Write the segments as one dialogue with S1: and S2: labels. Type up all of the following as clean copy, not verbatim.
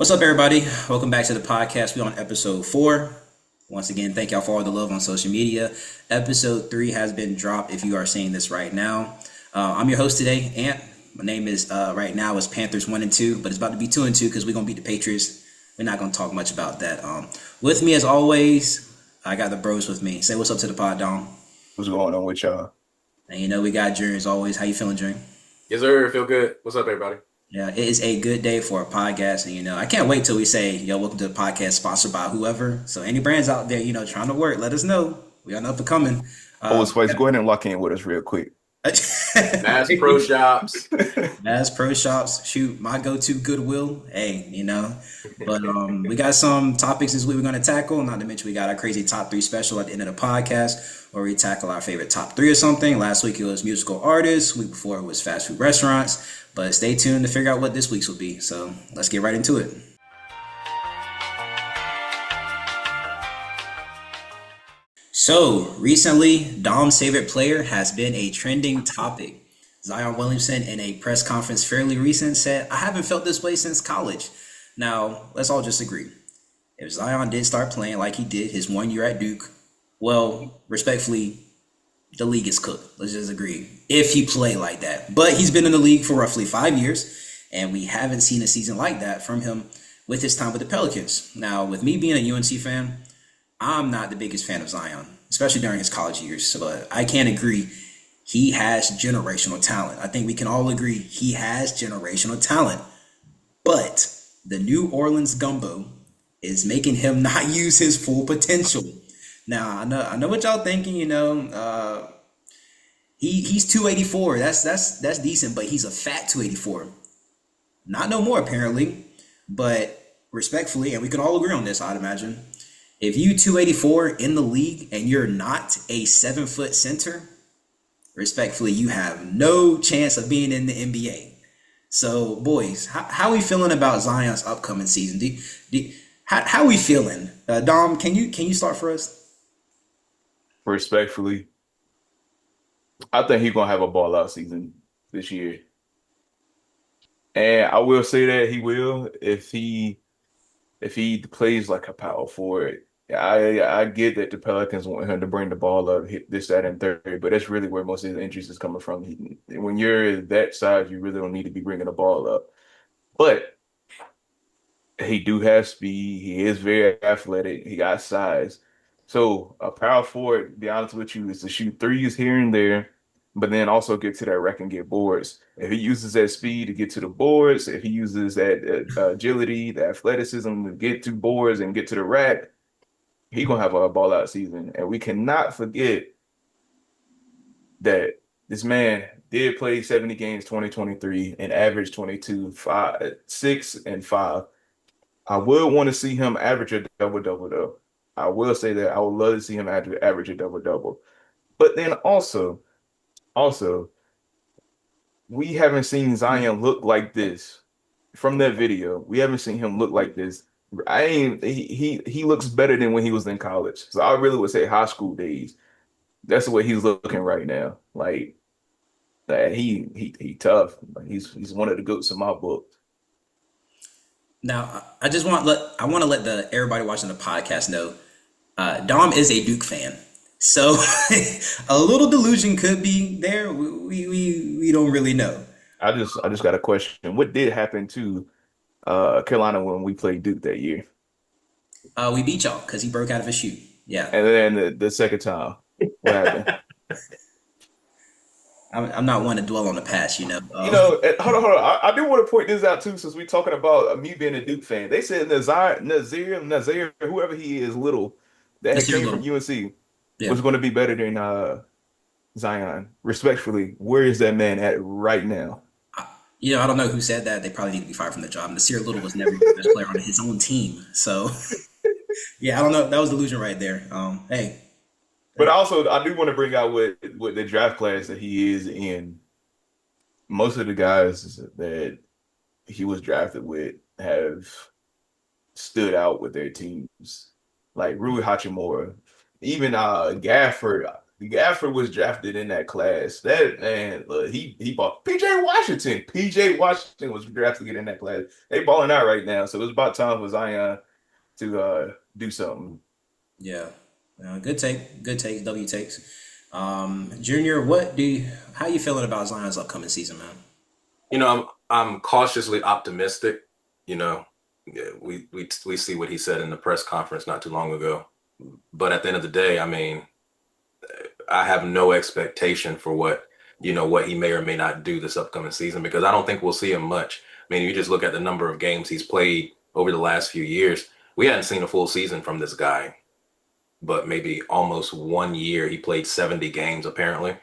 S1: What's up, everybody? Welcome back to the podcast. We're on episode 4. Once again, thank y'all for all the love on social media. Episode 3 has been dropped if you are seeing this right now. I'm your host today, Ant. My name is, right now, is Panthers 1 and 2, but it's about to be 2 and 2 because we're going to beat the Patriots. We're not going to talk much about that. With me, as always, I got the bros with me. Say what's up to the pod, Dom.
S2: What's going on with y'all?
S1: And we got Jern as always. How you feeling, Jern?
S3: Yes, sir. Feel good. What's up, everybody?
S1: Yeah, it is a good day for a podcast, and I can't wait till we say, "Yo, welcome to the podcast sponsored by whoever." So, any brands out there, trying to work, let us know. We are up and coming.
S2: Spice, go ahead and lock in with us real quick.
S3: Mass Pro Shops.
S1: Mass Pro Shops. Shoot, my go-to Goodwill. Hey, But we got some topics this week we're going to tackle. Not to mention we got our crazy top 3 special at the end of the podcast, where we tackle our favorite top 3 or something. Last week it was musical artists. Week before it was fast food restaurants. But stay tuned to figure out what this week's will be. So let's get right into it. So recently, Dom's favorite player has been a trending topic. Zion Williamson, in a press conference fairly recent, said, "I haven't felt this way since college." Now, let's all just agree. If Zion did start playing like he did his 1 year at Duke, well, respectfully, the league is cooked. Let's just agree. If he played like that. But he's been in the league for roughly 5 years, and we haven't seen a season like that from him with his time with the Pelicans. Now, with me being a UNC fan, I'm not the biggest fan of Zion, especially during his college years. So I can't agree. He has generational talent. I think we can all agree he has generational talent. But the New Orleans gumbo is making him not use his full potential. Now I know what y'all thinking. He's 284. That's decent, but he's a fat 284. Not no more apparently, but respectfully, and we can all agree on this, I'd imagine. If you 284 in the league and you're not a 7-foot center, respectfully, you have no chance of being in the NBA. So, boys, how are we feeling about Zion's upcoming season? How are we feeling? Dom, can you start for us?
S2: Respectfully, I think he's gonna have a ball out season this year. And I will say that he will if he plays like a power forward. I get that the Pelicans want him to bring the ball up, hit this, that, and third, but that's really where most of his interest is coming from. When you're that size, you really don't need to be bringing the ball up. But he do have speed. He is very athletic. He got size. So a power forward, to be honest with you, is to shoot threes here and there, but then also get to that rack and get boards. If he uses that speed to get to the boards, if he uses that agility, the athleticism to get to boards and get to the rack, he gonna have a ball out season. And we cannot forget that this man did play 70 games 2023 and averaged 22, 5, 6, and 5. I would want to see him average a double-double, though. I will say that I would love to see him average a double-double. But then also, we haven't seen Zion look like this from that video. We haven't seen him look like this. I ain't he looks better than when he was in college. So I really would say high school days. That's the way he's looking right now. Like that he tough. Like, he's one of the goats in my book.
S1: Now, I want to let the everybody watching the podcast know, Dom is a Duke fan, so a little delusion could be there. We don't really know.
S2: I just got a question. What did happen to Carolina when we played Duke that year?
S1: We beat y'all because he broke out of his shoe. Yeah,
S2: And then the second time, what happened?
S1: I'm not one to dwell on the past.
S2: Hold on. I do want to point this out too, since we're talking about me being a Duke fan. They said Nazir, whoever he is, little that
S1: Nasir
S2: came from
S1: Little.
S2: UNC
S1: Yeah.
S2: was going to be better than Zion. Respectfully, where is that man at right now?
S1: I don't know who said that. They probably need to be fired from the job. Nasir Little was never the best player on his own team. So, yeah, I don't know. That was delusion right there. Hey,
S2: But also, I do want to bring out what the draft class that he is in. Most of the guys that he was drafted with have stood out with their teams, like Rui Hachimura, even Gafford. Gafford was drafted in that class. That man, look, he bought PJ Washington. PJ Washington was drafted in that class. They balling out right now, so it's about time for Zion to do something.
S1: Yeah. Good take. Good take. W takes. Junior, how you feeling about Zion's upcoming season, man?
S3: I'm cautiously optimistic. You know, yeah, we see what he said in the press conference not too long ago. But at the end of the day, I mean, I have no expectation for what he may or may not do this upcoming season because I don't think we'll see him much. I mean, you just look at the number of games he's played over the last few years. We hadn't seen a full season from this guy, but maybe almost 1 year. He played 70 games apparently.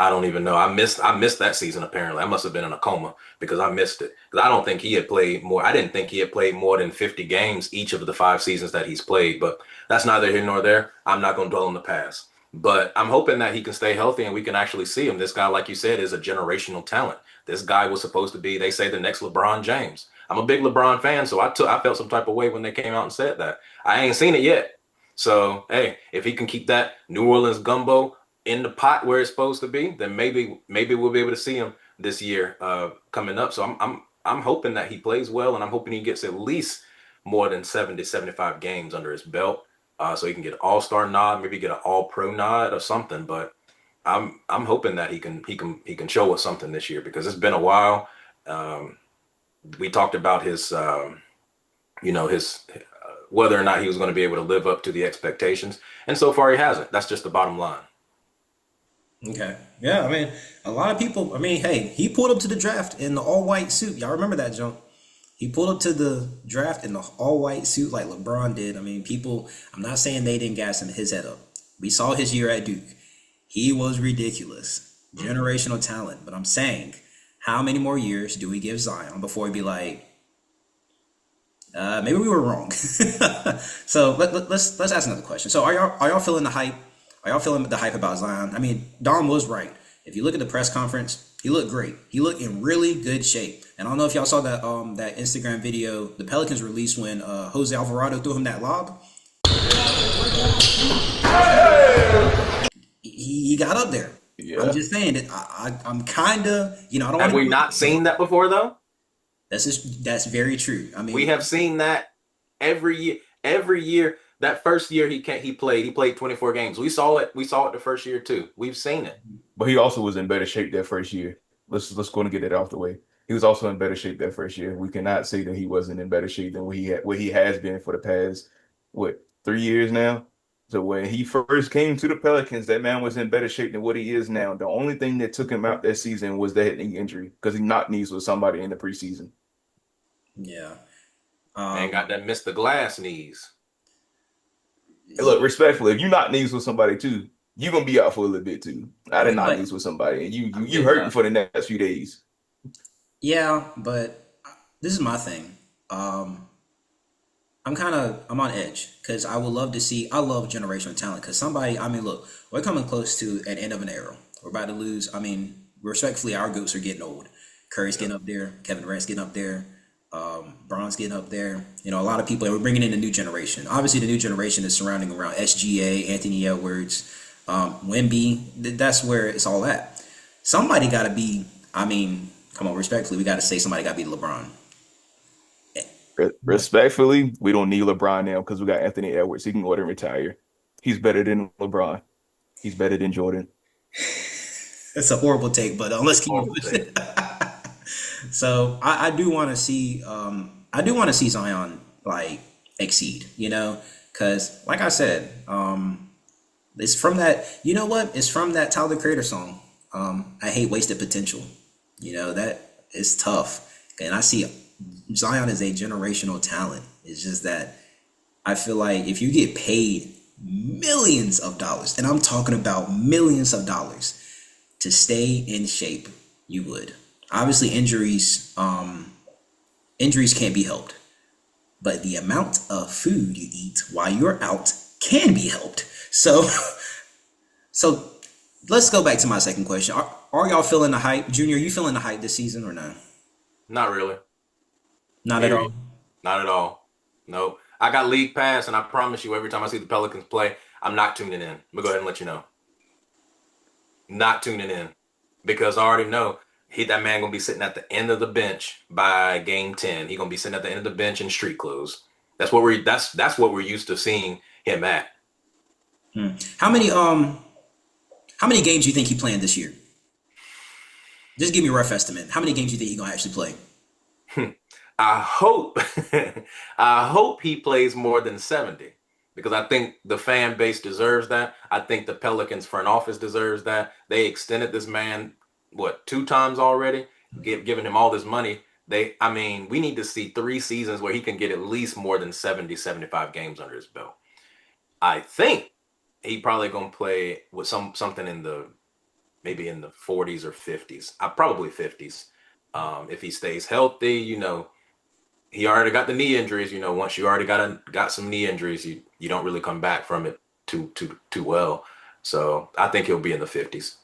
S3: I don't even know. I missed that season apparently. I must have been in a coma because I missed it. Because I don't think he had played more. I didn't think he had played more than 50 games each of the 5 seasons that he's played. But that's neither here nor there. I'm not going to dwell on the past. But I'm hoping that he can stay healthy and we can actually see him. This guy, like you said, is a generational talent. This guy was supposed to be, they say, the next LeBron James. I'm a big LeBron fan, so I felt some type of way when they came out and said that. I ain't seen it yet. So, hey, if he can keep that New Orleans gumbo in the pot where it's supposed to be, then maybe we'll be able to see him this year coming up. So I'm hoping that he plays well, and I'm hoping he gets at least more than 70, 75 games under his belt, so he can get an All-Star nod, maybe get an All-Pro nod or something. But I'm hoping that he can show us something this year because it's been a while. Um, we talked about his whether or not he was going to be able to live up to the expectations, and so far he hasn't. That's just the bottom line.
S1: Okay. Yeah, I mean, a lot of people, I mean, hey, he pulled up to the draft in the all white suit. Y'all remember that jump? He pulled up to the draft in the all white suit like LeBron did. I mean, people, I'm not saying they didn't gas his head up. We saw his year at Duke. He was ridiculous. Generational talent. But I'm saying, how many more years do we give Zion before he be like, maybe we were wrong. So let's ask another question. So are y'all feeling the hype? Are y'all feeling the hype about Zion? I mean, Dom was right. If you look at the press conference, he looked great. He looked in really good shape. And I don't know if y'all saw that Instagram video the Pelicans released when Jose Alvarado threw him that lob. He got up there.
S2: Yeah.
S1: I'm just saying that I'm kind of, I don't
S3: Have
S1: want
S3: we not seen that before though?
S1: that's very true. I mean,
S3: We have seen that every year. Every year, that first year he played 24 games. We saw it. We saw it the first year too. We've seen it.
S2: But he also was in better shape that first year. Let's go and get that off the way. He was also in better shape that first year. We cannot say that he wasn't in better shape than what he has been for the past 3 years now. So when he first came to the Pelicans, that man was in better shape than what he is now. The only thing that took him out that season was that knee injury because he knocked knees with somebody in the preseason.
S1: yeah.
S3: Man got that Mr. Glass knees.
S2: Hey, look, respectfully, if you knock knees with somebody too, you're gonna be out for a little bit too. I didn't knock
S1: But
S2: knees with somebody, and you
S3: I'm
S2: you
S3: getting
S2: hurting
S3: that.
S2: for the next few days.
S1: yeah, but this is my thing. I'm on edge because I would love to see. I love generational talent because somebody. I mean, look, we're coming close to an end of an era. We're about to lose. I mean, respectfully, our goats are getting old. Curry's getting up there. Kevin Durant's getting up there. Bron's getting up there. A lot of people, and we're bringing in a new generation. Obviously, the new generation is surrounding around SGA, Anthony Edwards, Wemby. That's where it's all at. Somebody got to be. I mean, come on, respectfully, we got to say somebody got to be LeBron.
S2: Respectfully, we don't need LeBron now because we got Anthony Edwards. He can go ahead and retire. He's better than LeBron. He's better than Jordan.
S1: It's a horrible take, but let's keep
S3: Horrible
S1: it
S3: take.
S1: pushing. So I do want to see Zion like exceed, because like I said, it's from that. You know what? It's from that Tyler the Creator song. I hate wasted potential. That is tough, and I see Zion is a generational talent. It's just that I feel like if you get paid millions of dollars, and I'm talking about millions of dollars to stay in shape, you would. Obviously, injuries can't be helped, but the amount of food you eat while you're out can be helped. So, so let's go back to my second question. Are y'all feeling the hype, Junior? You feeling the hype this season or no?
S3: Not really.
S1: Not at all.
S3: Period. Not at all. No. I got league pass, and I promise you, every time I see the Pelicans play, I'm not tuning in. I'm gonna go ahead and let you know. not tuning in because I already know that man gonna be sitting at the end of the bench by game 10. He gonna be sitting at the end of the bench in street clothes. That's what we're used to seeing him at.
S1: Hmm. How many games do you think he playing this year? Just give me a rough estimate. How many games do you think he gonna actually play?
S3: I hope I hope he plays more than 70 because I think the fan base deserves that. I think the Pelicans front office deserves that. They extended this man what two times already, giving him all this money. I mean, we need to see 3 seasons where he can get at least more than 70, 75 games under his belt. I think he probably gonna play with something in the maybe in the 40s or 50s. Probably 50s. If he stays healthy, he already got the knee injuries. Once you already got some knee injuries, you don't really come back from it too well. So I think he'll be in the 50s.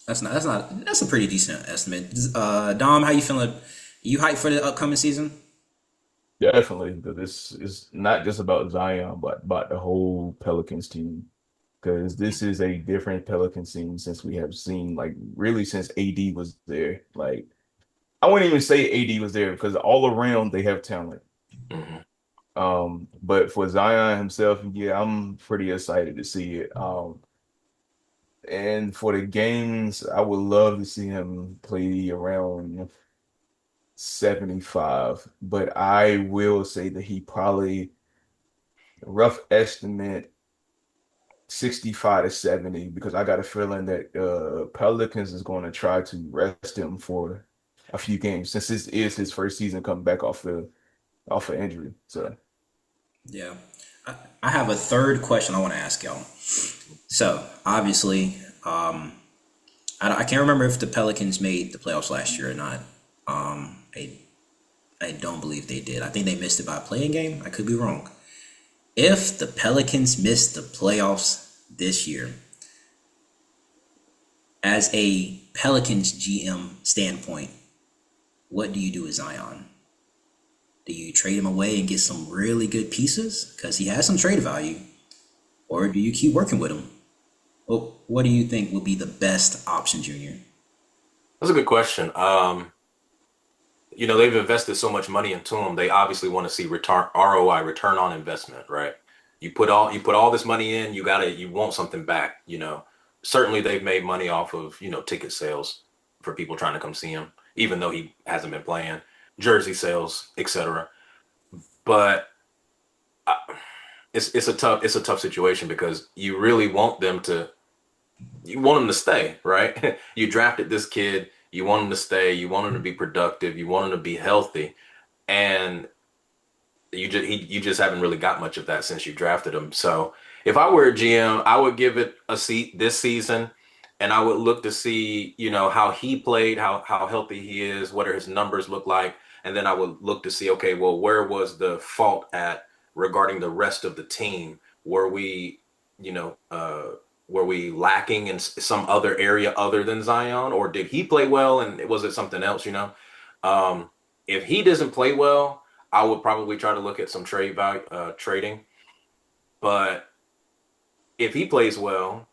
S1: That's a pretty decent estimate. Dom, how you feeling? You hyped for the upcoming season?
S2: Definitely, because this is not just about Zion, but about the whole Pelicans team. Because this is a different Pelicans team since we have seen, like, really since AD was there. Like, I wouldn't even say AD was there because all around they have talent.
S3: Hmm.
S2: But for Zion himself, yeah, I'm pretty excited to see it. And for the games, I would love to see him play around 75, but I will say that he probably rough estimate 65 to 70 because I got a feeling that Pelicans is going to try to rest him for a few games since this is his first season coming back off of injury. So
S1: Yeah. I have a third question I want to ask y'all. So obviously, I can't remember if the Pelicans made the playoffs last year or not. I don't believe they did. I think they missed it by a playing game. I could be wrong. If the Pelicans missed the playoffs this year, as a Pelicans GM standpoint, what do you do with Zion? Do you trade him away and get some really good pieces because he has some trade value, or do you keep working with him? Well, what do you think would be the best option, Junior?
S3: That's a good question. They've invested so much money into him. They obviously want to see return ROI, return on investment, right? You put all this money in, you want something back. Certainly they've made money off of ticket sales for people trying to come see him, even though he hasn't been playing, jersey sales, etc. But uh, it's a tough situation because you want him to stay, right? You drafted this kid, you want him to stay, you want him to be productive, you want him to be healthy, and you just haven't really got much of that since you drafted him. So if I were a GM, I would give it a seat this season, and I would look to see, how he played, how healthy he is, what are his numbers look like, and then I would look to see, okay, well, where was the fault at regarding the rest of the team? Were we, you know, were we lacking in some other area other than Zion, or did he play well and was it something else? Um, if he doesn't play well, I would probably try to look at some trade value, trading. But if he plays well,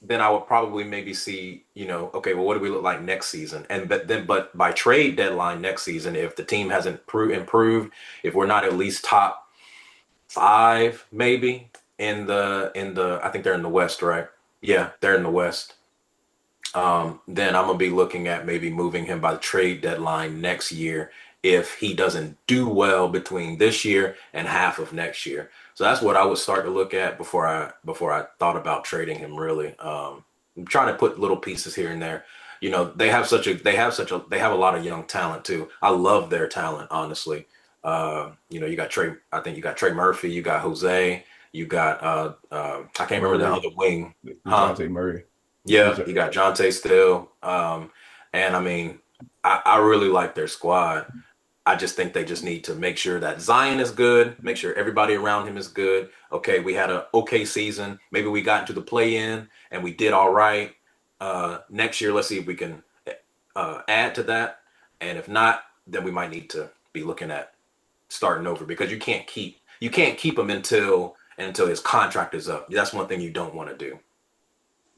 S3: then I would probably maybe see, okay, well, what do we look like next season? But by trade deadline next season, if the team hasn't improved, if we're not at least top five, maybe I think they're in the West, right? Yeah, they're in the West. Then I'm gonna be looking at maybe moving him by the trade deadline next year if he doesn't do well between this year and half of next year. So that's what I would start to look at before I thought about trading him really. I'm trying to put little pieces here and there. They have a lot of young talent too. I love their talent, honestly. You got Trey, I think you got Trey Murphy, you got Jose, you got I can't remember the
S2: Murray,
S3: other wing. Huh?
S2: DeJounte Murray,
S3: Yeah,
S2: DeJounte
S3: you got Jonte still. And I mean, I really like their squad. I just think they just need to make sure that Zion is good, make sure everybody around him is good. Okay, we had a okay season. Maybe we got into the play-in and we did all right. Next year, let's see if we can add to that. And if not, then we might need to be looking at starting over because you can't keep him until his contract is up. That's one thing you don't want to do.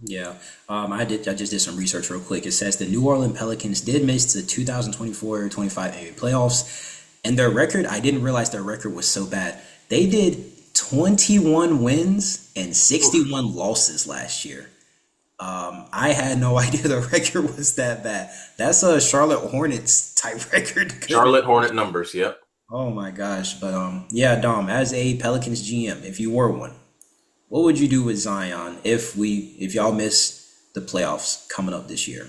S1: Yeah, I just did some research real quick. It says the New Orleans Pelicans did miss the 2024-25 NBA playoffs, and their record. I didn't realize their record was so bad. They did 21 wins and
S3: Oof.
S1: 61 losses last year. I had no idea the record was that bad. That's a Charlotte Hornets type record. Goodness.
S3: Charlotte Hornet numbers. Yep.
S1: Oh my gosh. But yeah, Dom, as a Pelicans GM, if you were one, what would you do with Zion if y'all miss the playoffs coming up this year?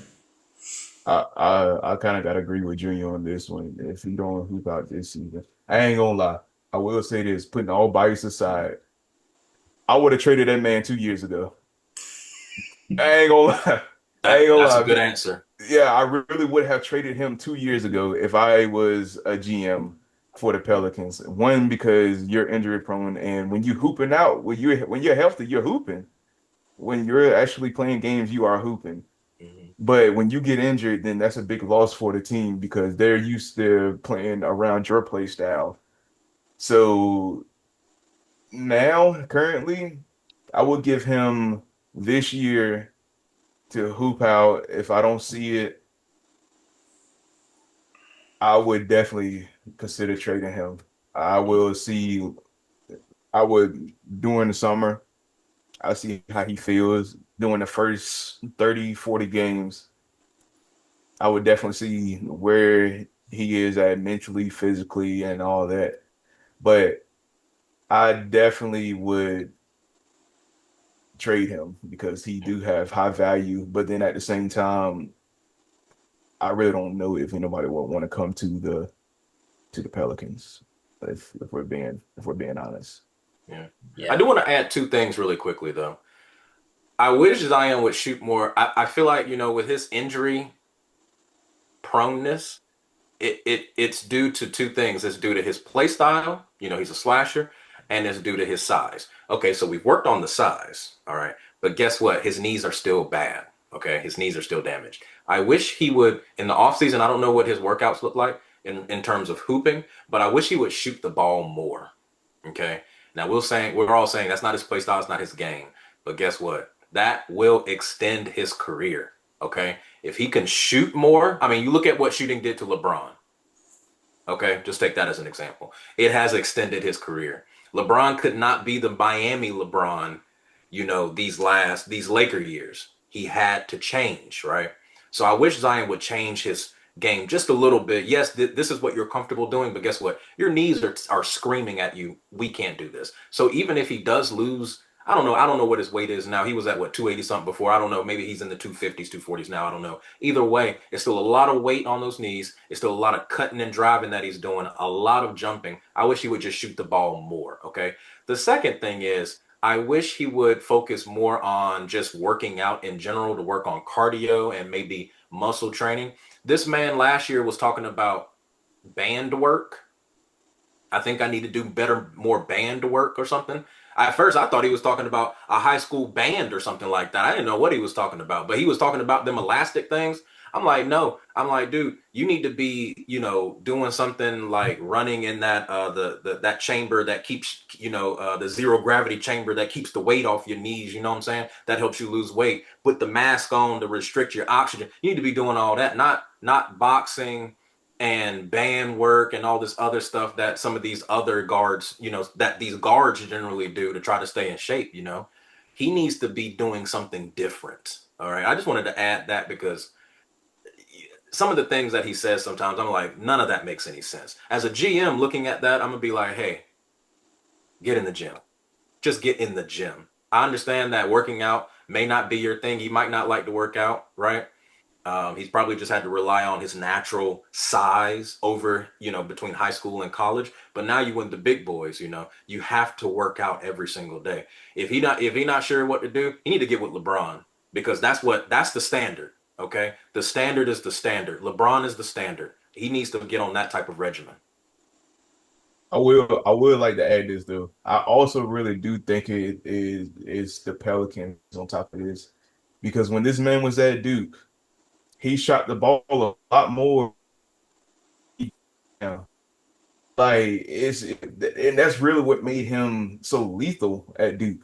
S2: I kind of gotta agree with Junior on this one. If he don't hoop out this season, I ain't gonna lie. I will say this, putting all bias aside, I would have traded that man 2 years ago. I ain't gonna lie. I ain't gonna
S3: That's a
S2: lie.
S3: good answer.
S2: Yeah, I really would have traded him 2 years ago if I was a GM for the Pelicans. One, because you're injury prone, and when you hooping out, when you're healthy, you're hooping. When you're actually playing games, you are hooping.
S3: Mhm.
S2: But when you get injured, then that's a big loss for the team because they're used to playing around your play style. So now, currently, I would give him this year to hoop out. If I don't see it, I would definitely consider trading him. I will see, I would during the summer, I see how he feels during the first 30, 40 games. I would definitely see where he is at mentally, physically, and all that. But I definitely would trade him because he do have high value. But then at the same time, I really don't know if anybody would want to come to the Pelicans. If we're being honest.
S3: Yeah. I
S1: Yeah.
S3: do want to add two things really quickly though. I wish Zion would shoot more. I feel like, with his injury proneness, it's due to two things. It's due to his play style. He's a slasher, and it's due to his size. Okay, so we've worked on the size. All right. But guess what? His knees are still bad. Okay. His knees are still damaged. I wish he would in the offseason. I don't know what his workouts look like in terms of hooping, but I wish he would shoot the ball more. Okay. Now we're all saying that's not his play style, it's not his game. But guess what? That will extend his career. Okay. If he can shoot more, I mean, you look at what shooting did to LeBron. Okay, just take that as an example. It has extended his career. LeBron could not be the Miami LeBron, these Laker years. He had to change, right? So I wish Zion would change his game just a little bit. Yes, this is what you're comfortable doing, but guess what? Your knees are screaming at you. We can't do this. So even if he does lose, I don't know. I don't know what his weight is now. He was at what 280 something before. I don't know. Maybe he's in the 250s, 240s now. I don't know. Either way, it's still a lot of weight on those knees. It's still a lot of cutting and driving that he's doing, a lot of jumping. I wish he would just shoot the ball more. Okay. The second thing is, I wish he would focus more on just working out in general to work on cardio and maybe muscle training. This man last year was talking about band work. I think I need to do better, more band work or something. At first, I thought he was talking about a high school band or something like that. I didn't know what he was talking about, but he was talking about them elastic things. I'm like, no. I'm like, dude, you need to be, doing something like running in that that chamber that keeps, the zero gravity chamber that keeps the weight off your knees. You know what I'm saying? That helps you lose weight. Put the mask on to restrict your oxygen. You need to be doing all that, not boxing and band work and all this other stuff that some of these other guards, that these guards generally do to try to stay in shape. He needs to be doing something different. All right. I just wanted to add that because some of the things that he says sometimes, I'm like, none of that makes any sense. As a GM looking at that, I'm going to be like, hey, get in the gym. Just get in the gym. I understand that working out may not be your thing. You might not like to work out, right? He's probably just had to rely on his natural size over, between high school and college. But now you went the big boys, you have to work out every single day. If he not sure what to do, he need to get with LeBron because that's the standard. Okay. The standard is the standard. LeBron is the standard. He needs to get on that type of regimen.
S2: I would like to add this though. I also really do think it is the Pelicans on top of this because when this man was at Duke, he shot the ball a lot more. Yeah. And that's really what made him so lethal at Duke.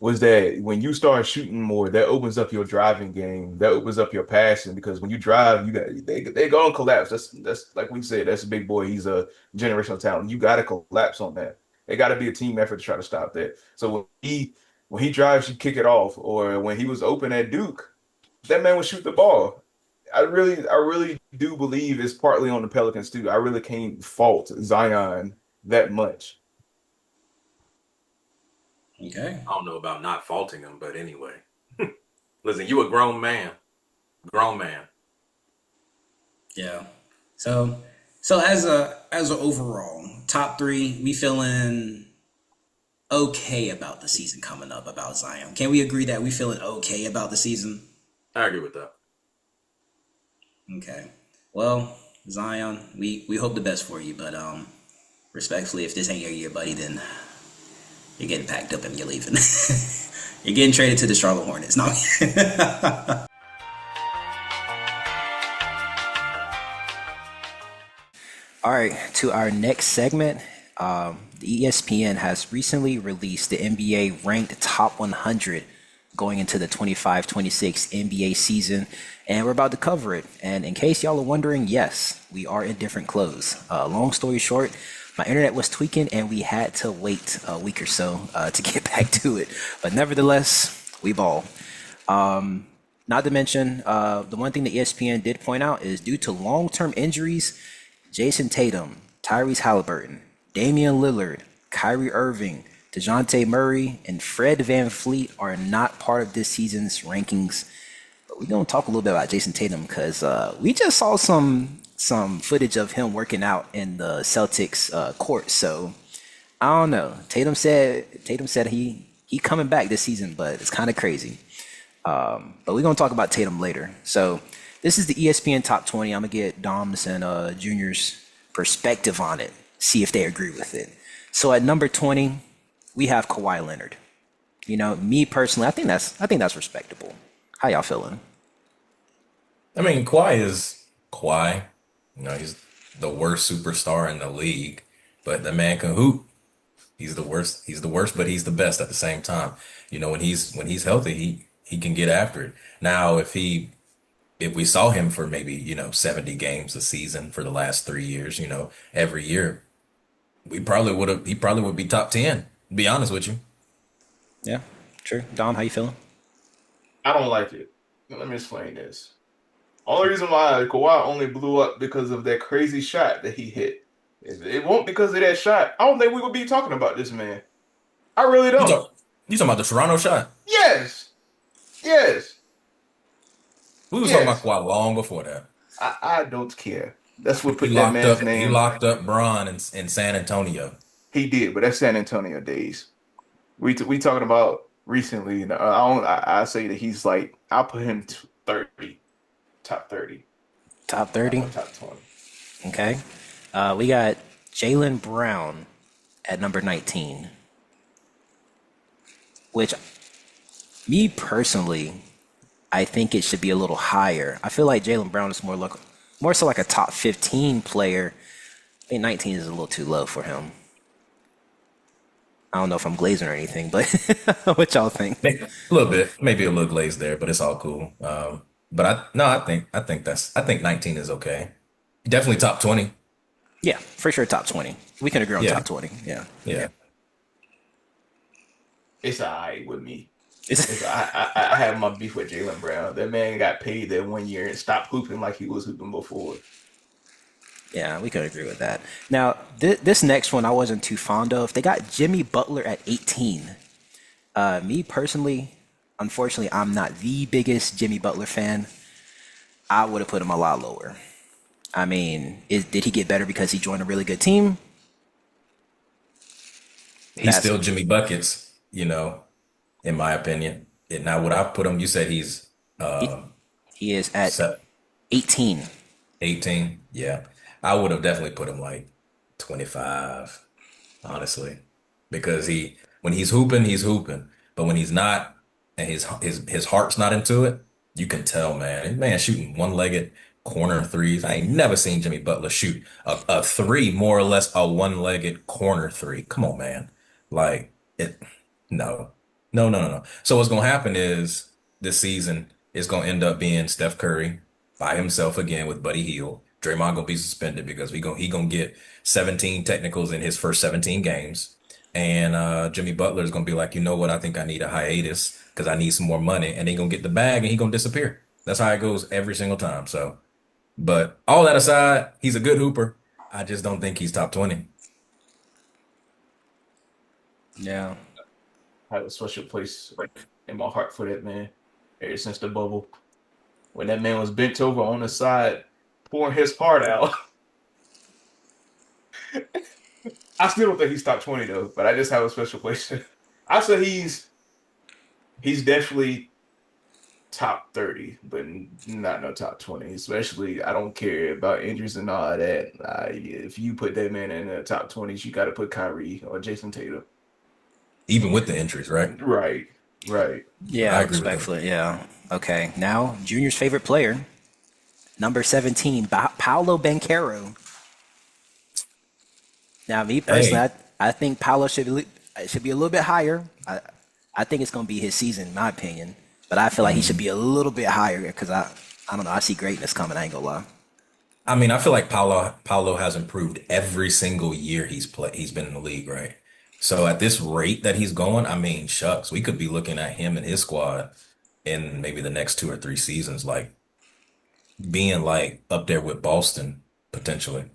S2: was that when you start shooting more, that opens up your driving game. That opens up your passing because when you drive, you got they go and collapse. That's like we said, that's a big boy. He's a generational talent. You got to collapse on that. It got to be a team effort to try to stop that. So when he drives, you kick it off. Or when he was open at Duke, that man would shoot the ball. I really do believe it's partly on the Pelicans too. I really can't fault Zion that much.
S1: Okay.
S3: I don't know about not faulting him, but anyway. Listen, you a grown man. Grown man.
S1: Yeah. So as a overall top three, we feeling okay about the season coming up about Zion. Can we agree that we feeling okay about the season?
S3: I agree with that.
S1: Okay. Well, Zion, we hope the best for you, but respectfully, if this ain't your year, buddy, then you're getting packed up and you're leaving. You're getting traded to the Charlotte Hornets. No. All right, to our next segment. The ESPN has recently released the NBA ranked top 100 going into the 25-26 NBA season, and we're about to cover it. And in case y'all are wondering, yes, we are in different clothes. Long story short, my internet was tweaking and we had to wait a week or so to get back to it. But nevertheless, we ball. Not to mention, the one thing the ESPN did point out is due to long-term injuries, Jason Tatum, Tyrese Halliburton, Damian Lillard, Kyrie Irving, DeJounte Murray, and Fred VanVleet are not part of this season's rankings. But we're going to talk a little bit about Jason Tatum because we just saw some footage of him working out in the Celtics court. So I don't know. Tatum said he coming back this season, but it's kind of crazy. But we're going to talk about Tatum later. So this is the ESPN Top 20. I'm going to get Dom's and Junior's perspective on it, see if they agree with it. So at number 20, we have Kawhi Leonard. You know, me personally, I think that's respectable. How y'all feeling?
S3: I mean, Kawhi is Kawhi. You know, he's the worst superstar in the league, but the man can hoop. He's the worst. He's the worst, but he's the best at the same time. You know, when he's healthy, he can get after it. Now, if we saw him for maybe, 70 games a season for the last 3 years, every year, he probably would be top 10, to be honest with you.
S1: Yeah, true. Dom, how you feeling?
S2: I don't like it. Let me explain this. Only reason why Kawhi only blew up because of that crazy shot that he hit. If it won't because of that shot, I don't think we would be talking about this man. I really
S3: You
S2: don't.
S3: talk, you talking about the Toronto shot?
S2: Yes. Yes.
S3: We was talking about
S2: Yes.
S3: Kawhi long before that.
S2: I don't care. That's what
S3: He
S2: put that
S3: locked
S2: man's
S3: up he
S2: name.
S3: locked up Bron in San Antonio.
S2: He did, but that's San Antonio days. We talking about recently. I say that he's like I'll put him 30, top 30,
S1: Top
S2: not
S1: 30.
S2: no top 20.
S1: Okay. We got Jalen Brown at number 19, which me personally, I think it should be a little higher. I feel like Jalen Brown is more so like a top 15 player. I think 19 is a little too low for him. I don't know if I'm glazing or anything, but what y'all think?
S3: A little bit, maybe a little glazed there, but it's all cool. But I think 19 is okay. Definitely top 20.
S1: Yeah, for sure, top 20. We can agree on
S3: Yeah,
S1: top 20. Yeah.
S3: yeah.
S2: It's all right with me. It's,
S1: It's,
S2: I have my beef with Jalen Brown. That man got paid that 1 year and stopped hooping like he was hooping before.
S1: yeah, we could agree with that. Now, this next one I wasn't too fond of. They got Jimmy Butler at 18. Me personally, unfortunately, I'm not the biggest Jimmy Butler fan. I would have put him a lot lower. I mean, did he get better because he joined a really good team?
S3: He's
S1: That's
S3: still Jimmy Buckets, in my opinion. And now what I put him, you said he's
S1: he,
S3: uh
S1: he is at
S3: set
S1: 18.
S3: 18. Yeah. I would have definitely put him like 25, honestly. Because when he's hooping, he's hooping. But when he's not and his heart's not into it, you can tell, man. Man shooting one-legged corner threes. I ain't never seen Jimmy Butler shoot a three, more or less a one-legged corner three. Come on, man. Like it no. No, no, no, no. So what's gonna happen is this season is gonna end up being Steph Curry by himself again with Buddy Hield. Draymond gonna be suspended because he gonna get 17 technicals in his first 17 games. And Jimmy Butler is gonna be like, you know what? I think I need a hiatus because I need some more money. And he gonna get the bag and he gonna disappear. That's how it goes every single time. So, but all that aside, he's a good hooper. I just don't think he's top 20.
S1: Yeah.
S2: I have a special place in my heart for that man ever since the bubble. When that man was bent over on the side, pouring his heart out. I still don't think he's top 20 though, but I just have a special place. I say he's definitely top 30, but not no top 20. Especially, I don't care about injuries and all of that. If you put that man in the top 20s, you got to put Kyrie or Jason Tatum.
S3: Even with the injuries, right?
S2: Right, right.
S1: Yeah,
S3: I agree with that.
S1: respectfully. Yeah. Okay. Now, Junior's favorite player, number 17, Paolo Banchero. Now, me personally,
S3: Hey,
S1: I think Paolo should be a little bit higher. I think it's going to be his season, in my opinion. But I feel like he should
S3: mhm.
S1: be a little bit higher because I don't know. I see greatness coming. I ain't gonna lie.
S3: I mean, I feel like Paulo has improved every single year he's been in the league, right? So at this rate that he's going, I mean, shucks, we could be looking at him and his squad in maybe the next 2 or 3 seasons, like being like up there with Boston potentially,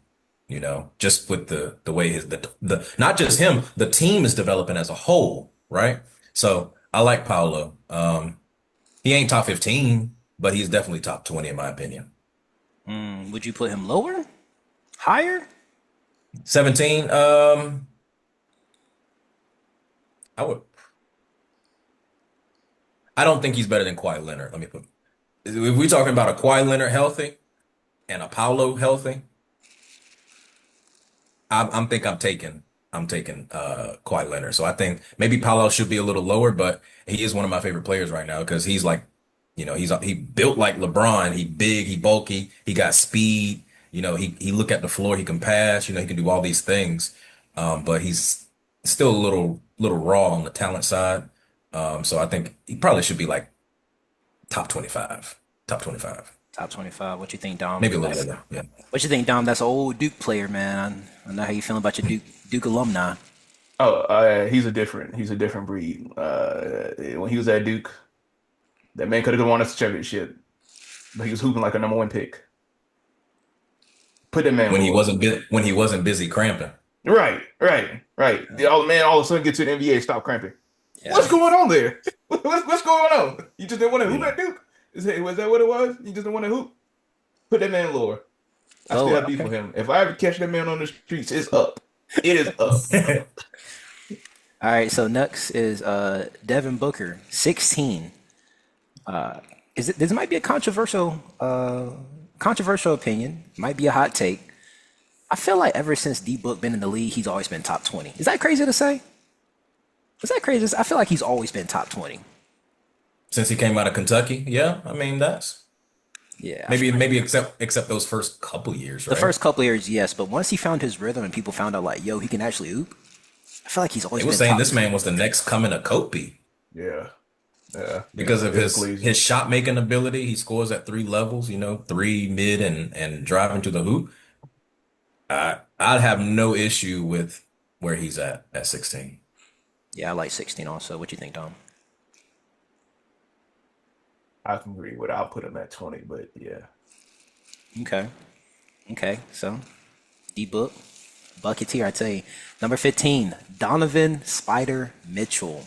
S3: just with the way the not just him, the team is developing as a whole, right? So I like Paulo. He ain't top 15, but he's definitely top 20 in my opinion.
S1: Would you put him lower, higher?
S3: 17, I would I don't think he's better than Kawhi Leonard. Let me put if we're talking about a Kawhi Leonard healthy and a Paulo healthy, I'm taking Kawhi Leonard. So I think maybe Paolo should be a little lower, but he is one of my favorite players right now because he's like, he built like LeBron. He big, he bulky, he got speed. He look at the floor, he can pass. He can do all these things, but he's still a little raw on the talent side. So I think he probably should be like top 25, top 25,
S1: Top 25. What you think, Dom?
S3: maybe a little
S1: That's
S3: lower. Yeah.
S1: what you think, Dom? That's an old Duke player, man. I know how you feeling about your Duke alumni.
S2: Oh, he's a different breed. When he was at Duke, that man could have won us a championship, but he was hooping like a number one pick. Put that man lower.
S3: When he wasn't busy cramping.
S2: Right, right, right. The old man all of a sudden get to the NBA, stop cramping. What's
S1: Yeah.
S2: going on there? What's going on? You just didn't want to hoop
S3: Yeah.
S2: at Duke? Was that what it was? You just didn't want to hoop? Put that man lower. I still
S1: Lower.
S2: have beef
S1: Okay.
S2: with him. If I ever catch that man on the streets, it's up. It is up.
S1: All right. So next is Devin Booker, 16. This might be a controversial opinion. Might be a hot take. I feel like ever since D Book been in the league, he's always been top 20. Is that crazy to say? Is that crazy? I feel like he's always been top 20.
S3: Since he came out of Kentucky, yeah, I mean that's
S1: Yeah.
S3: maybe except those first couple years,
S1: The
S3: right?
S1: first couple years, yes, but once he found his rhythm and people found out like, yo, he can actually hoop. I feel like he's
S3: They
S1: always
S3: was
S1: been
S3: saying
S1: top.
S3: this man was the next coming of Kobe
S2: Yeah, yeah.
S3: because of his
S2: Physically,
S3: his shot making ability. He scores at three levels, three mid and driving to the hoop. I'd have no issue with where he's at 16.
S1: Yeah, I like 16 also. What you think, Dom?
S2: I can agree with. I'll put him at 20, but yeah.
S1: Okay. Okay. So D Book, Bucketeer, I'd say. Number 15, Donovan Spider Mitchell.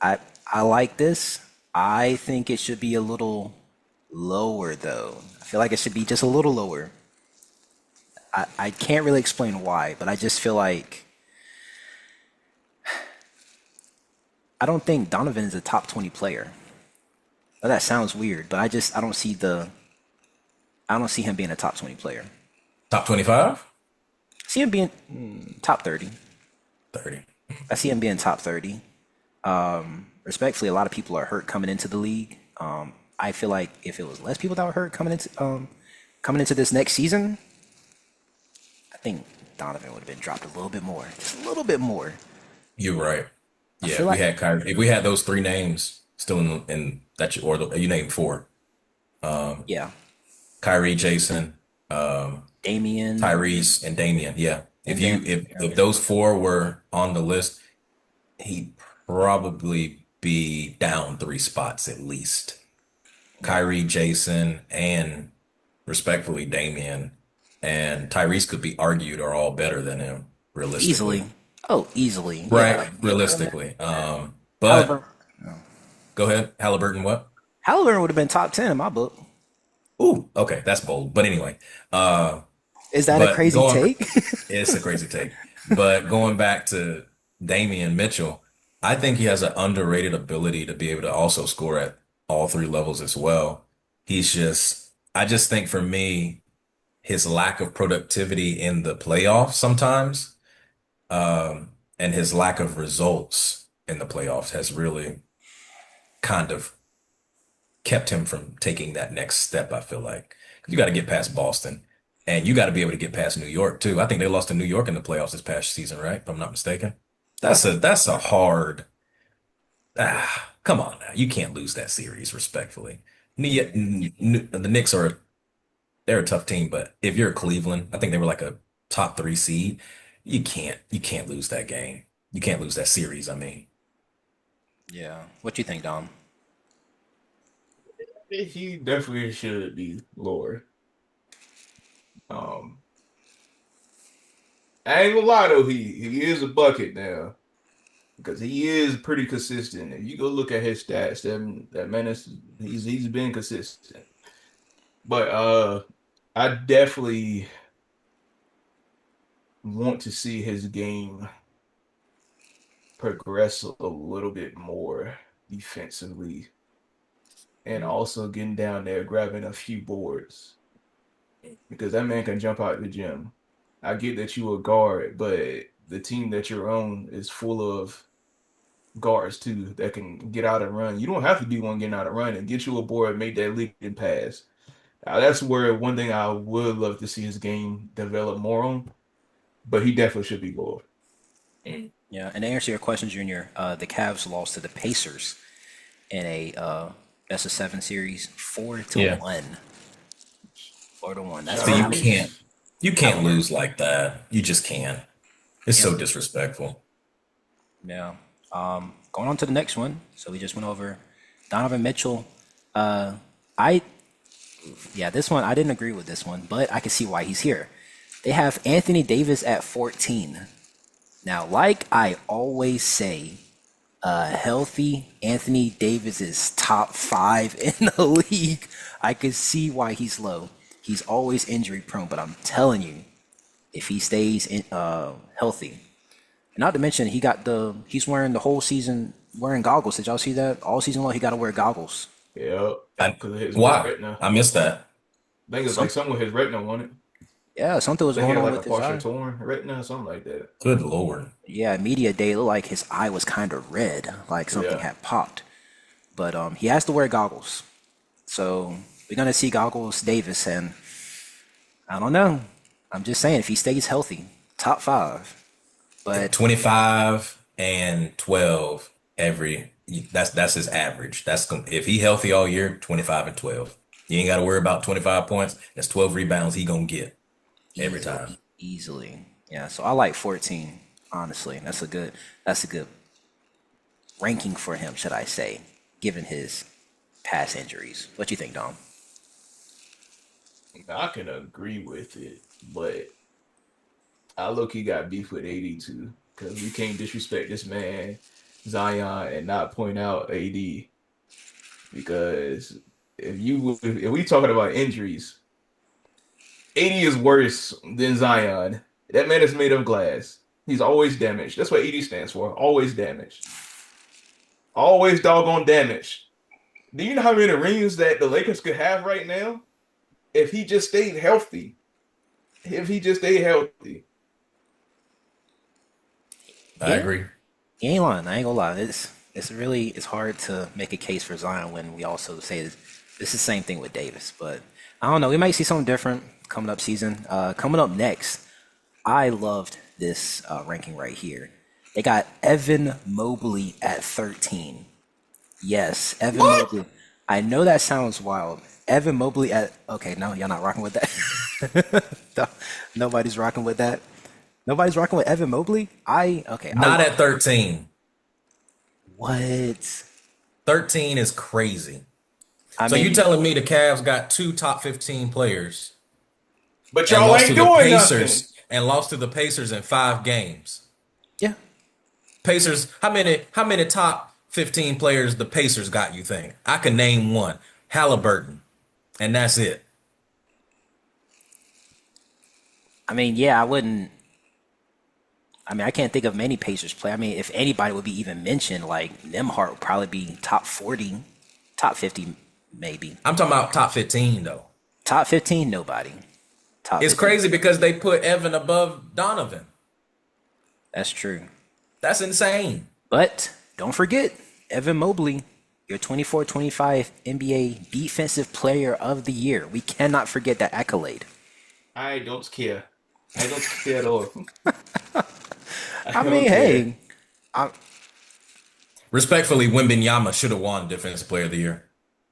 S1: I I like this. I think it should be a little lower though. I feel like it should be just a little lower. I can't really explain why, but I just feel like I don't think Donovan is a top 20 player. Now, that sounds weird, but I don't see him being a top 20 player.
S3: Top 25?
S1: I see him being top 30.
S3: 30.
S1: I see him being top 30. Respectfully, a lot of people are hurt coming into the league. I feel like if it was less people that were hurt coming into this next season, I think Donovan would have been dropped a little bit more, just a little bit more.
S3: You're right.
S1: I
S3: Yeah,
S1: feel
S3: if we
S1: like,
S3: had Kyrie, if we had those three names still in that you, or you named four, um,
S1: yeah,
S3: Kyrie, Jason, um,
S1: Damian,
S3: Tyrese, and Damian. Yeah,
S1: and then
S3: if those four were on the list, he'd probably be down three spots at least.
S1: yeah,
S3: Kyrie, Jason, and respectfully Damian and Tyrese could be argued are all better than him,
S1: easily.
S3: realistically.
S1: Oh, easily,
S3: Right,
S1: yeah.
S3: realistically. But
S1: Halliburton,
S3: go ahead, Halliburton. What?
S1: Halliburton would have been top 10 in my book.
S3: Ooh, okay, that's bold. But anyway, uh,
S1: Is that a
S3: but
S1: crazy
S3: going,
S1: take?
S3: it's a crazy take. But going back to Damian Mitchell, I think he has an underrated ability to be able to also score at all three levels as well. I just think for me, his lack of productivity in the playoffs sometimes, and his lack of results in the playoffs has really kind of kept him from taking that next step, I feel like. 'Cause you got to get past Boston and you got to be able to get past New York too. I think they lost to New York in the playoffs this past season, right? If I'm not mistaken.
S1: Yeah.
S3: That's a hard come on now. You can't lose that series respectfully. The Knicks they're a tough team, but if you're Cleveland, I think they were like a top three seed. You can't lose that game. You can't lose that series, I mean.
S1: Yeah. What you think, Dom?
S2: He definitely should be lower. Um, I ain't gonna lie though, he is a bucket now because he is pretty consistent. If you go look at his stats, that man is he's been consistent. But I definitely want to see his game progress a little bit more defensively and also getting down there grabbing a few boards because that man can jump out the gym. I get that you a guard, but the team that you're on is full of guards too that can get out and run. You don't have to be one getting out and run and get you a board, make that lead pass. Now, that's where one thing I would love to see his game develop more on, but he definitely should be lower.
S1: Yeah. And to answer your question, Junior, the Cavs lost to the Pacers in a best of seven series, four to
S3: Yeah.
S1: one. 4-1. That's
S3: So
S1: for
S2: Charlotte.
S3: you can't
S1: Halliburton.
S3: lose like that. You just can't. It's
S1: Can't
S3: so
S1: lose.
S3: disrespectful.
S1: Yeah. Going on to the next one. So we just went over Donovan Mitchell. Uh, I Yeah, this one I didn't agree with this one, but I can see why he's here. They have Anthony Davis at 14. Now, like I always say, healthy Anthony Davis is top five in the league. I could see why he's low. He's always injury prone, but I'm telling you, if he stays healthy, not to mention he's wearing the whole season wearing goggles. Did y'all see that? All season long he got to wear goggles.
S2: Yeah,
S3: I,
S2: because of his
S3: why?
S2: retina.
S3: I missed that.
S2: I think it's
S1: Some
S2: like something with his retina on it.
S1: Yeah, something was
S2: I think he
S1: going
S2: had
S1: on
S2: like a
S1: with his
S2: partial
S1: eye.
S2: torn retina or something like that.
S3: Good Lord.
S1: Yeah, media day it looked like his eye was kind of red, like something
S2: Yeah.
S1: had popped. But he has to wear goggles. So we're gonna see goggles Davis, and I don't know. I'm just saying if he stays healthy, top five. But
S3: 25 and 12 that's his average. If he healthy all year, 25 and 12. You ain't got to worry about 25 points. That's 12 rebounds he gonna get every time.
S1: easily, yeah. So I like 14. Honestly, that's a good ranking for him, should I say, given his past injuries. What you think, Dom?
S2: I can agree with it, but I look he got beef with 82 because we can't disrespect this man Zion and not point out AD because if we talking about injuries, AD is worse than Zion. That man is made of glass. He's always damaged. That's what AD stands for. Always damaged. Always doggone damaged. Do you know how many rings that the Lakers could have right now if he just stayed healthy? If he just stayed healthy.
S3: I
S1: Yeah.
S3: agree.
S1: He ain't lying. I ain't gonna lie. It's hard to make a case for Zion when we also say this is the same thing with Davis. But I don't know. We might see something different coming up season. Coming up next, I loved this ranking right here. They got Evan Mobley at 13. Yes, Evan
S2: What?
S1: Mobley. I know that sounds wild. Evan Mobley at okay, no, y'all not rocking with that. No, nobody's rocking with that. Nobody's rocking with Evan Mobley. I
S4: Not at 13.
S1: what?
S4: 13 is crazy.
S1: I
S4: So you
S1: mean,
S4: telling me the Cavs got two top 15 players
S2: But
S4: and
S2: y'all
S4: lost
S2: ain't
S4: to the
S2: doing nothing.
S4: Pacers in 5 games?
S1: yeah.
S4: Pacers, how many top 15 players the Pacers got, you think? I can name one. Halliburton, and that's it.
S1: I mean, yeah, I wouldn't. I mean, I can't think of many Pacers play. I mean, if anybody would be even mentioned, like Nembhard would probably be top 40, top 50, maybe.
S4: I'm talking about top 15 though.
S1: Top 15, nobody. Top
S4: It's
S1: 15.
S4: crazy because they put Evan above Donovan.
S1: That's true.
S4: That's insane.
S1: But don't forget, Evan Mobley, your 24-25 NBA Defensive Player of the Year. We cannot forget that accolade.
S2: I don't care. I don't care at all.
S1: I
S2: I
S1: mean,
S2: don't care.
S1: hey, I,
S4: Respectfully, Wembanyama should have won Defensive Player of the Year.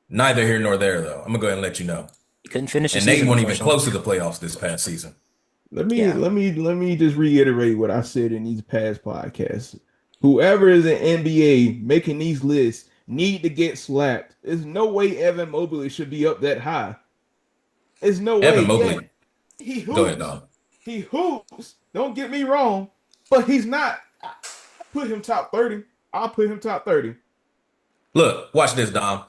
S4: Neither here nor there, though. I'm gonna go ahead and let you know.
S1: he couldn't finish the
S4: And they
S1: season,
S4: weren't even
S1: unfortunately.
S4: close to the playoffs this past season.
S2: Let me
S1: Yeah.
S2: let me let me just reiterate what I said in these past podcasts. Whoever is in NBA making these lists need to get slapped. There's no way Evan Mobley should be up that high. There's no way.
S4: Evan
S2: Yeah,
S4: Mobley,
S2: he
S4: go ahead,
S2: hoops.
S4: Dom.
S2: He hoops. Don't get me wrong, but he's not. I put him top 30. I'll put him top 30.
S4: Look, watch this, Dom.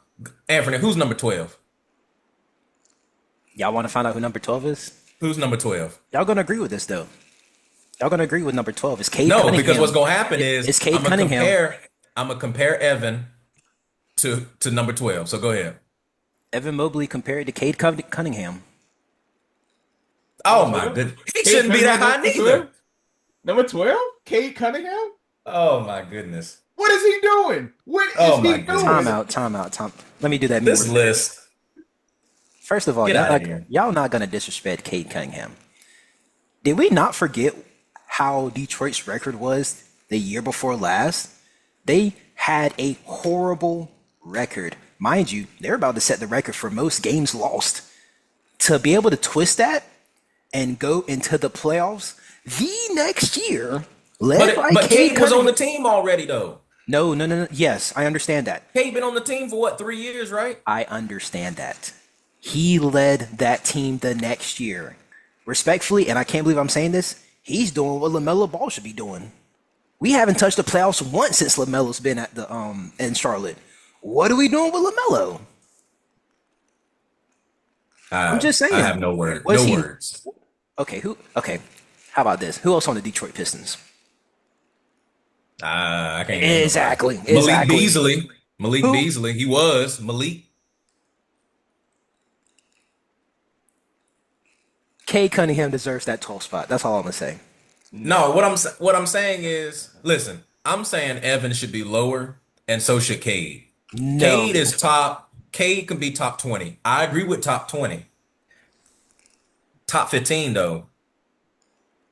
S4: Anthony, who's number 12?
S1: Y'all want to find out who number 12 is?
S4: Who's number 12?
S1: Y'all gonna agree with this though? Y'all gonna agree with number 12? It's Cade
S4: No,
S1: Cunningham.
S4: because what's gonna happen is
S1: It's Cade Cunningham.
S4: I'm gonna compare Evan to number 12. So go ahead.
S1: Evan Mobley compared to Cade Cunningham.
S4: Oh my goodness. He
S2: Cade
S4: shouldn't be that high
S2: Cunningham,
S4: neither.
S2: Number 12? Cade Cunningham?
S4: Oh my goodness.
S2: What is he doing? What is
S4: Oh, my
S2: he
S4: goodness.
S2: doing?
S1: Time out. Let me do that.
S4: This list.
S1: First of all,
S4: Get
S1: y'all
S4: outta
S1: not,
S4: here.
S1: y'all not gonna disrespect Cade Cunningham. Did we not forget how Detroit's record was the year before last? They had a horrible record. Mind you, they're about to set the record for most games lost. To be able to twist that and go into the playoffs the next year, led by
S4: But
S1: Cade
S4: Cade was on the
S1: Cunningham.
S4: team already though.
S1: No. Yes, I understand that.
S4: Cade been on the team for what, 3 years, right?
S1: I understand that. He led that team the next year. Respectfully, and I can't believe I'm saying this, he's doing what LaMelo Ball should be doing. We haven't touched the playoffs once since LaMelo's been at the in Charlotte. What are we doing with LaMelo? I'm just saying.
S4: I have no word.
S1: Was
S4: No
S1: he-
S4: words.
S1: Okay. How about this? Who else on the Detroit Pistons?
S4: I can't name
S1: Exactly.
S4: nobody. Malik
S1: Exactly.
S4: Beasley. Malik
S1: Who?
S4: Beasley. He was Malik.
S1: Cade Cunningham deserves that 12 spot. That's all I'm gonna say.
S4: No, what I'm saying is, listen, I'm saying Evan should be lower, and so should Cade.
S1: No.
S4: Cade is top. Cade can be top 20. I agree with top 20. Top 15 though,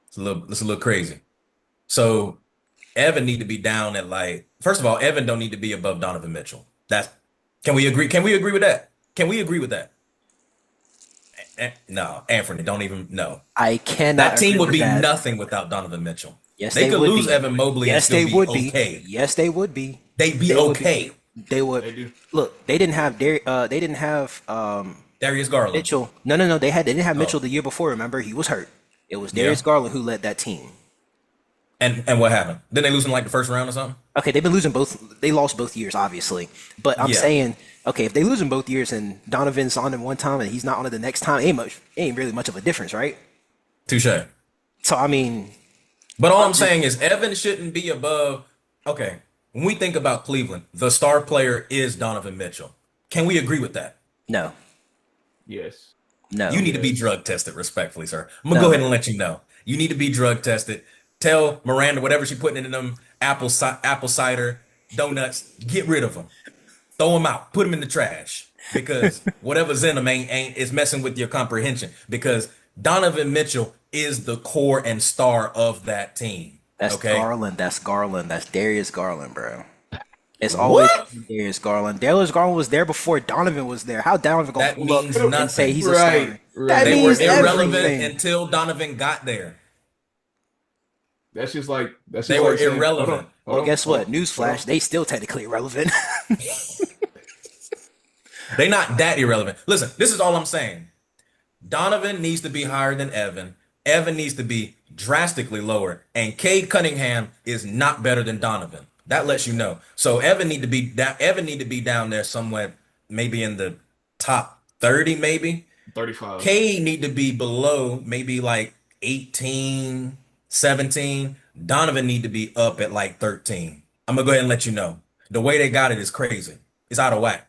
S4: it's a little crazy. So Evan need to be down at like. First of all, Evan don't need to be above Donovan Mitchell. Can we agree? Can we agree with that? Can we agree with that? No, Anthony, don't even no.
S1: I cannot.
S4: That team
S1: agree
S4: would
S1: with
S4: be
S1: that.
S4: nothing without Donovan Mitchell.
S1: Yes,
S4: They could
S1: would
S4: lose
S1: be.
S4: Evan Mobley and
S1: Yes,
S4: still
S1: they
S4: be
S1: would be.
S4: okay.
S1: Yes, they would be.
S4: They'd be
S1: They would
S4: okay.
S1: They would.
S2: They do.
S1: Look, they didn't have they didn't have
S4: Darius Garland.
S1: Mitchell. No. They didn't have Mitchell the year before. Remember, he was hurt. It was Darius
S4: Yeah.
S1: Garland who led that team.
S4: And what happened? Didn't they lose in like the first round or something?
S1: Okay, they've been losing both. They lost both years, obviously. But I'm
S4: Yeah.
S1: saying, okay, if they lose in both years and Donovan's on it one time and he's not on it the next time, ain't really much of a difference, right?
S4: Touche.
S1: So I mean,
S4: But all I'm saying is Evan shouldn't be above. Okay, when we think about Cleveland, the star player is Donovan Mitchell. Can we agree with that?
S1: no.
S2: Yes.
S4: You need to be drug tested, respectfully, sir. I'm gonna
S1: No.
S4: go ahead and let you know. You need to be drug tested. Tell Miranda whatever she's putting in them apple cider donuts. Get rid of them. Throw them out. Put them in the trash because whatever's in them ain't is messing with your comprehension. Because Donovan Mitchell is the core and star of that team.
S1: That's
S4: Okay.
S1: Garland. That's Garland. That's Darius Garland, bro. It's always
S4: What?
S1: Darius Garland. Darius Garland was there before Donovan was there. How Donovan gonna
S4: That
S1: pull up
S4: means
S1: and say
S4: nothing.
S1: he's a star?
S2: Right,
S1: That
S4: They
S2: right.
S4: were
S1: means
S2: That means nothing.
S4: irrelevant
S1: everything.
S4: until Donovan got there.
S2: That's
S4: They
S2: just
S4: were
S2: like saying, hold on,
S4: irrelevant.
S2: hold
S1: Well,
S2: on,
S1: guess
S2: hold
S1: what?
S2: on, hold
S1: Newsflash,
S2: on.
S1: they still technically irrelevant.
S4: They not that irrelevant. Listen, this is all I'm saying. Donovan needs to be higher than Evan. Evan needs to be drastically lower. And Cade Cunningham is not better than Donovan. That lets you know. So Evan need to be down. Evan need to be down there somewhere, maybe in the top 30, maybe.
S2: 35.
S4: Cade need to be below, maybe like 18, 17. Donovan need to be up at like 13. I'm gonna go ahead and let you know. The way they got it is crazy. It's out of whack.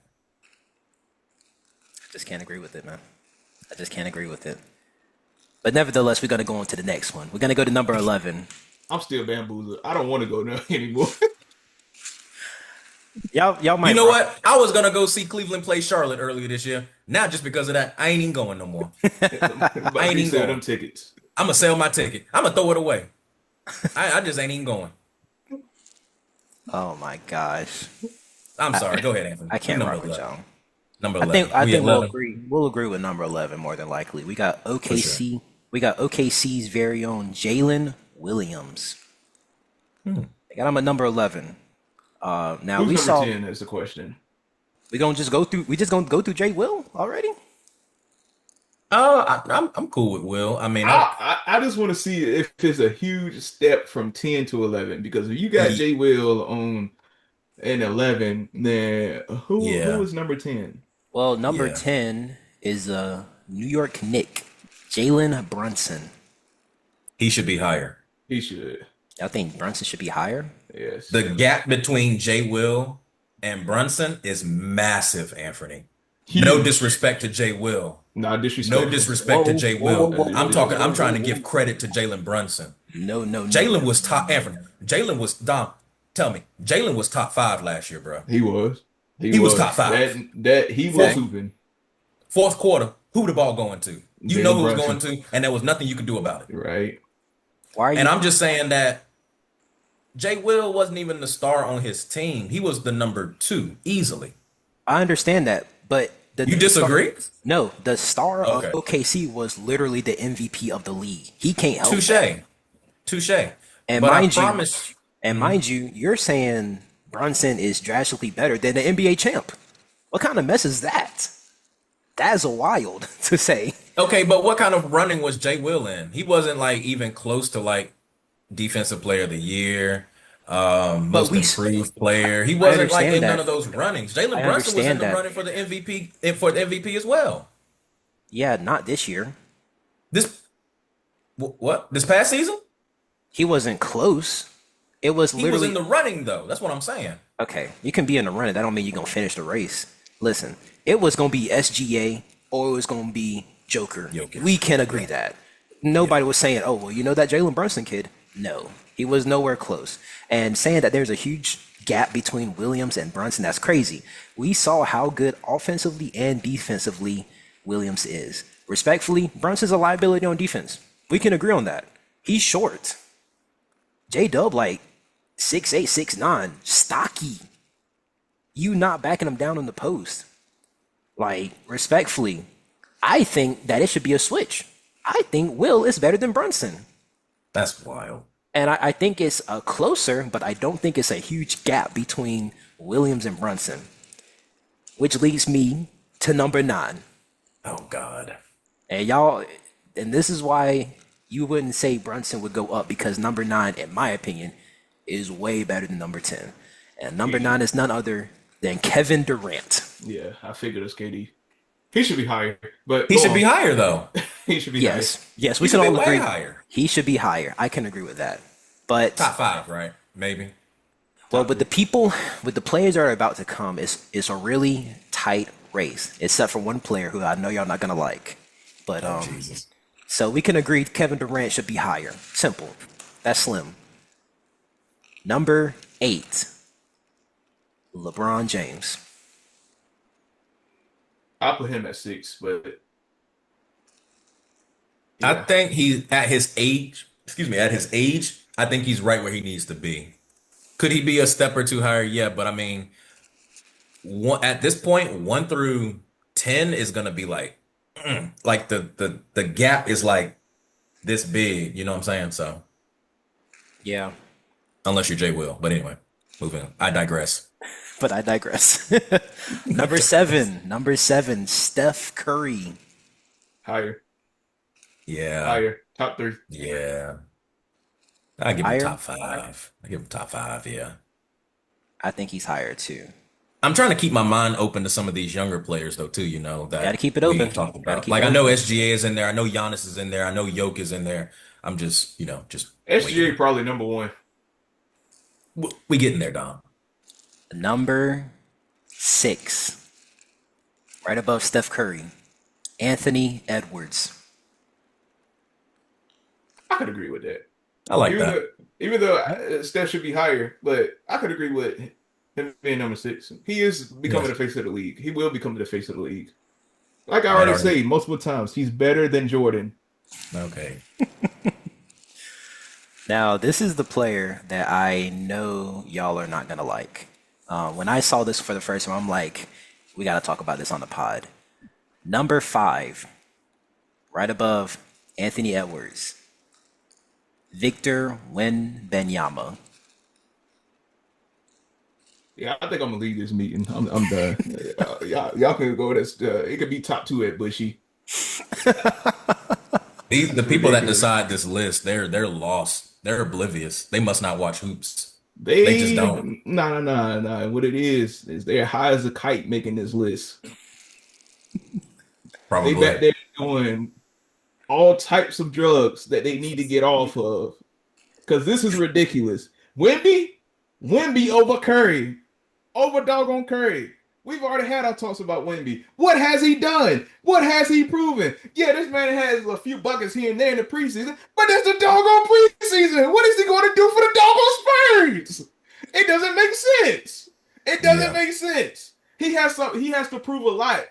S1: I just can't agree with it, man. I just can't agree with it. But nevertheless, we're gonna go on to the next one. We're gonna go to number 11.
S2: I'm still bamboozled. I don't want to go there anymore.
S1: Y'all
S4: You
S1: might
S4: know
S1: rock.
S4: what? I was gonna go see Cleveland play Charlotte earlier this year. Now just because of that, I ain't even going no more.
S2: I'm about
S4: I
S2: to
S4: ain't even
S2: resell
S4: going.
S2: them tickets.
S4: I'm gonna sell my ticket. I'm gonna throw it away. I just ain't even going.
S1: Oh my gosh,
S4: I'm sorry. Go ahead, Anthony.
S1: I can't
S4: Number
S1: rock with
S4: 11.
S1: y'all.
S4: Number
S1: I
S4: 11.
S1: think I
S4: We
S1: think
S4: at
S1: we'll
S4: 11
S1: agree. We'll agree with number 11 more than likely. We got
S4: for sure.
S1: OKC. We got OKC's very own Jalen Williams. I got him at number 11. Now
S2: Who's
S1: we
S2: number
S1: saw
S2: 10 is the question.
S1: we gonna just go through. We just gonna go through Jay Will already.
S4: I'm cool with Will. I mean,
S2: I just want to see if it's a huge step from 10 to 11 because if you got
S4: Ye-
S2: Jay Will on an 11, then who
S4: yeah,
S2: is number 10?
S1: Well, number
S4: yeah.
S1: 10 is New York Knick, Jalen Brunson.
S4: He should be higher.
S2: He should.
S1: I think Brunson should be higher.
S2: Yes.
S4: The gap between Jay Will and Brunson is massive, Anthony. No
S2: Huge.
S4: disrespect to Jay Will.
S2: Not
S4: No
S2: disrespectful.
S4: disrespect to Jay Will.
S2: That is
S4: I'm talking, I'm trying to
S2: disrespectful.
S4: give credit to Jalen Brunson.
S1: No, no, no,
S4: Jalen
S1: no,
S4: was
S1: no,
S4: top,
S1: no.
S4: Anthony. Jalen was, Dom, tell me, Jalen was top 5 last year, bro.
S2: He was. He
S4: He was top
S2: was.
S4: 5.
S2: That he was
S4: Fourth,
S2: hooping.
S4: fourth quarter, who the ball going to? You know
S2: Jalen
S4: who was going
S2: Brunson.
S4: to, and there was nothing you could do about it.
S2: Right.
S1: Why are
S4: And
S1: you?
S4: I'm just saying that Jay Will wasn't even the star on his team. He was the number 2 easily.
S1: I understand that, but
S4: You disagree?
S1: no, the star of
S4: Okay.
S1: OKC was literally the MVP of the league. He can't help
S4: Touche.
S1: that.
S4: Touche.
S1: And
S4: But I
S1: mind you,
S4: promise,
S1: you're saying Brunson is drastically better than the NBA champ. What kind of mess is that? That's wild to say.
S4: okay, but what kind of running was Jay Will in? He wasn't like even close to like defensive player of the year,
S1: But
S4: most improved player. He wasn't like in
S1: understand
S4: none
S1: that.
S4: of those runnings. Jalen
S1: I
S4: Brunson was in
S1: understand
S4: the
S1: that.
S4: running for the MVP for the MVP as well.
S1: Yeah, not this year.
S4: This what? This past season?
S1: He wasn't close. It was
S4: He was in
S1: literally
S4: the running though. That's what I'm saying.
S1: okay. You can be in the running. That don't mean you're gonna finish the race. Listen, it was gonna be SGA or it was gonna be Joker.
S4: Jokic.
S1: We can agree that. Nobody was saying, "Oh, well, you know that Jalen Brunson kid." No, he was nowhere close. And saying that there's a huge gap between Williams and Brunson, that's crazy. We saw how good offensively and defensively Williams is. Respectfully, Brunson's a liability on defense. We can agree on that. He's short. J Dub like 6'8", 6'9", stocky. You not backing him down in the post. Like, respectfully, I think that it should be a switch. I think Will is better than Brunson.
S4: That's wild.
S1: And I think it's closer, but I don't think it's a huge gap between Williams and Brunson. Which leads me to number 9.
S4: Oh God.
S1: And y'all, and this is why you wouldn't say Brunson would go up because number 9, in my opinion, is way better than number 10. And number 9 is none other than Kevin Durant.
S2: Yeah, I figured it's KD. He should be higher, but
S4: He
S2: go
S4: should
S2: on.
S4: be higher though.
S2: He should be
S1: Yes,
S4: He
S1: we
S4: should
S1: can
S4: be
S1: all
S4: way
S1: agree.
S4: higher.
S1: He should be higher. I can agree with that. But
S4: Top 5, right? Maybe.
S1: well, with the people, with the players that are about to come, it's a really tight race, except for one player who I know y'all not gonna like. But
S4: Jesus.
S1: so we can agree Kevin Durant should be higher. Simple. That's slim. Number 8, LeBron James.
S2: I'll put him at 6, but
S4: I
S2: yeah.
S4: think he's at his age, excuse me, at his age, I think he's right where he needs to be. Could he be a step or two higher? Yeah, but I mean, at this point, 1 through 10 is gonna be like the gap is like this big. You know what I'm saying? So
S1: Yeah,
S4: unless you're Jay Will, but anyway, moving on. I digress.
S1: but I digress. Number seven, Steph Curry.
S2: Higher,
S4: Yeah,
S2: higher, top three.
S4: yeah. I give him
S1: Higher?
S4: top five. I give him top five. Yeah.
S1: I think he's higher too.
S4: I'm trying to keep my mind open to some of these younger players though too,
S1: Got to
S4: that
S1: keep it
S4: we
S1: open.
S4: talked
S1: Got to
S4: about.
S1: keep it
S4: Like I know
S1: open.
S4: SGA is in there, I know Giannis is in there, I know Jokic is in there. I'm just, just
S2: SGA
S4: waiting.
S2: probably number one.
S4: We getting there, Dom.
S1: Number 6, right above Steph Curry, Anthony Edwards.
S2: I could agree with that.
S4: I like
S2: Even
S4: that.
S2: though, even though Steph should be higher, but I could agree with him being number 6. He is becoming
S4: Yes.
S2: the face of the league. He will become the face of the league. Like I
S4: All right,
S2: already
S4: all right.
S2: said multiple times, he's better than Jordan.
S4: Okay.
S1: Now, this is the player that I know y'all are not going to like. When I saw this for the first time, I'm like, we got to talk about this on the pod. Number 5, right above Anthony Edwards, Victor Wembanyama.
S2: Yeah, I think I'm gonna leave this meeting. I'm done. Y'all can go. It could be top 2 at Bushy.
S4: The
S2: It's
S4: people that
S2: ridiculous.
S4: decide this list, they're lost. They're oblivious. They must not watch hoops. They just
S2: They
S4: don't.
S2: nah. What it is they're high as a kite making this list. They back
S4: Probably.
S2: there doing all types of drugs that they need to get off of. Because this is ridiculous. Wemby over Curry. Over doggone Curry. We've already had our talks about Wemby. What has he done? What has he proven? Yeah, this man has a few buckets here and there in the preseason, but that's the doggone preseason. What is he going to do for the doggone Spurs? It doesn't make sense. It doesn't
S4: Yeah.
S2: make sense. He has to prove a lot.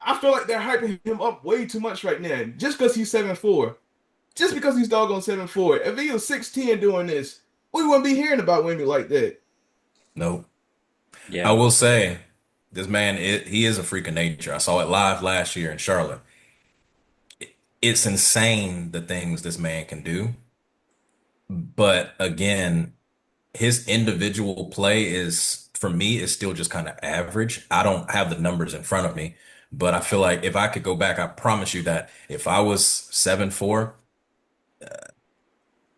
S2: I feel like they're hyping him up way too much right now. Just because he's 7'4". Just because he's doggone 7'4". If he was 6'10" doing this, we wouldn't be hearing about Wemby like that.
S4: Nope. I
S1: Yeah.
S4: will say, this man, he is a freak of nature. I saw it live last year in Charlotte. It's insane the things this man can do. But again, his individual play is, for me, is still just kind of average. I don't have the numbers in front of me, but I feel like if I could go back, I promise you that if I was 7'4",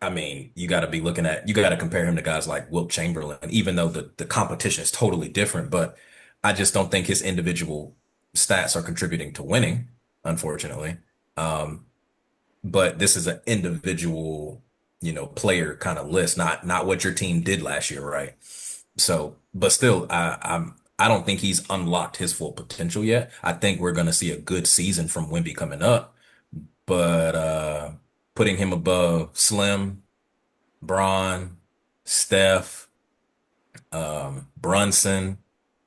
S4: I mean, you got to compare him to guys like Wilt Chamberlain, even though the competition is totally different. But I just don't think his individual stats are contributing to winning, unfortunately. Um, but this is an individual, player kind of list, not what your team did last year, right? So, but still, I don't think he's unlocked his full potential yet. I think we're gonna see a good season from Wemby coming up, but putting him above Slim, Braun, Steph, Brunson,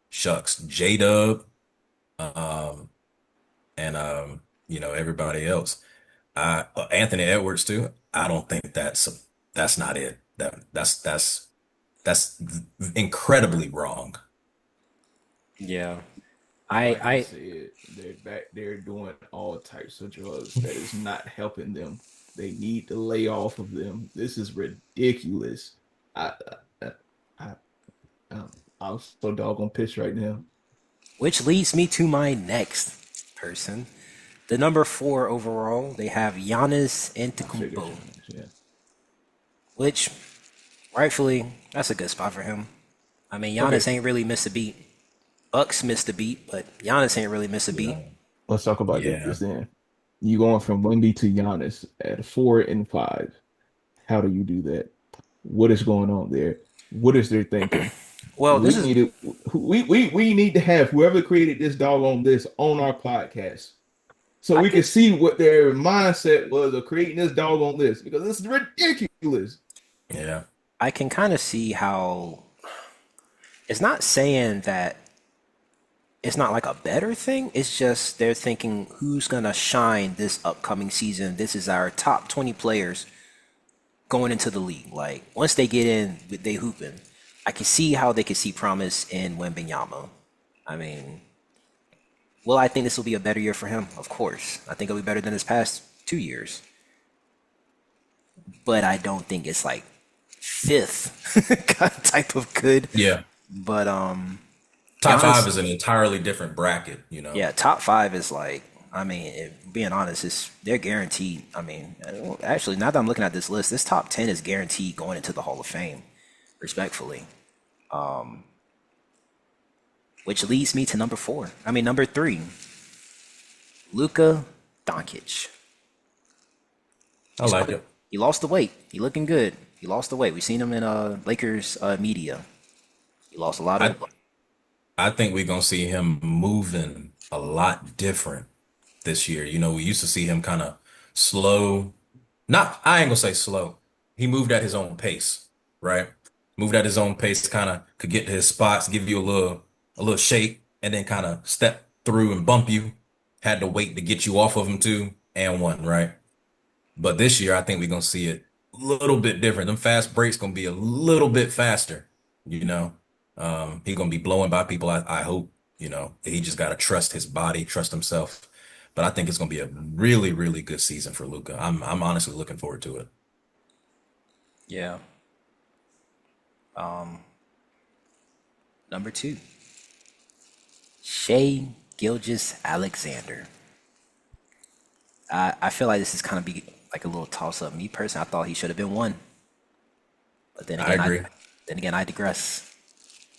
S4: shucks, J-Dub, um, and everybody else. Anthony Edwards too. I don't think that's not it. That's incredibly wrong.
S1: Yeah.
S2: Like I
S1: I
S2: said, they're back there doing all types of drugs that is not helping them. They need to lay off of them. This is ridiculous. I, I, I, I'm so doggone pissed right now.
S1: which leads me to my next person. The number 4 overall, they have Giannis
S2: I figured,
S1: Antetokounmpo,
S2: yeah.
S1: which rightfully that's a good spot for him. I mean,
S2: Okay,
S1: Giannis ain't really missed a beat. Bucks missed a beat, but Giannis ain't really missed a beat.
S2: let's talk about
S4: Yeah.
S2: this then. You going from Wemby to Giannis at 4 and 5. How do you do that? What is going on there? What is their thinking?
S1: Well,
S2: We
S1: this is
S2: need to we need to have whoever created this doggone this on our podcast so
S1: I
S2: we can
S1: can
S2: see what their mindset was of creating this doggone list because this is ridiculous.
S4: Yeah.
S1: I can kind of see how it's not saying that it's not like a better thing. It's just they're thinking who's gonna shine this upcoming season. This is our top 20 players. going into the league. Like once they get in, they hooping. I can see how they could see promise in Wembanyama. I mean, well, I think this will be a better year for him. Of course, I think it'll be better than his past 2 years. But I don't think it's like fifth type of good.
S4: Yeah.
S1: But
S4: Top five
S1: Giannis,
S4: is an entirely different bracket, you know.
S1: yeah, top five is like. I mean, being honest, they're guaranteed. I mean, actually, now that I'm looking at this list, this top 10 is guaranteed going into the Hall of Fame, respectfully. Which leads me to number three, Luka Doncic.
S4: I like it.
S1: He lost the weight. He looking good. He lost the weight. We've seen him in Lakers media. He lost a lot
S4: I
S1: of.
S4: I think we're gonna see him moving a lot different this year. You know, we used to see him kind of slow. Not, I ain't gonna say slow. He moved at his own pace, right? Moved at his own pace, kind of could get to his spots, give you a little shake, and then kind of step through and bump you. Had to wait to get you off of him too, and one, right? But this year, I think we're gonna see it a little bit different. Them fast breaks gonna be a little bit faster, you know. He gonna be blowing by people. I hope, you know. He just gotta trust his body, trust himself. But I think it's gonna be a really, really good season for Luca. I'm honestly looking forward to it.
S1: Yeah. Number two, Shea Gilgeous Alexander. I feel like this is kind of be like a little toss up. Me personally, I thought he should have been one. But then
S4: I
S1: again,
S4: agree.
S1: I digress.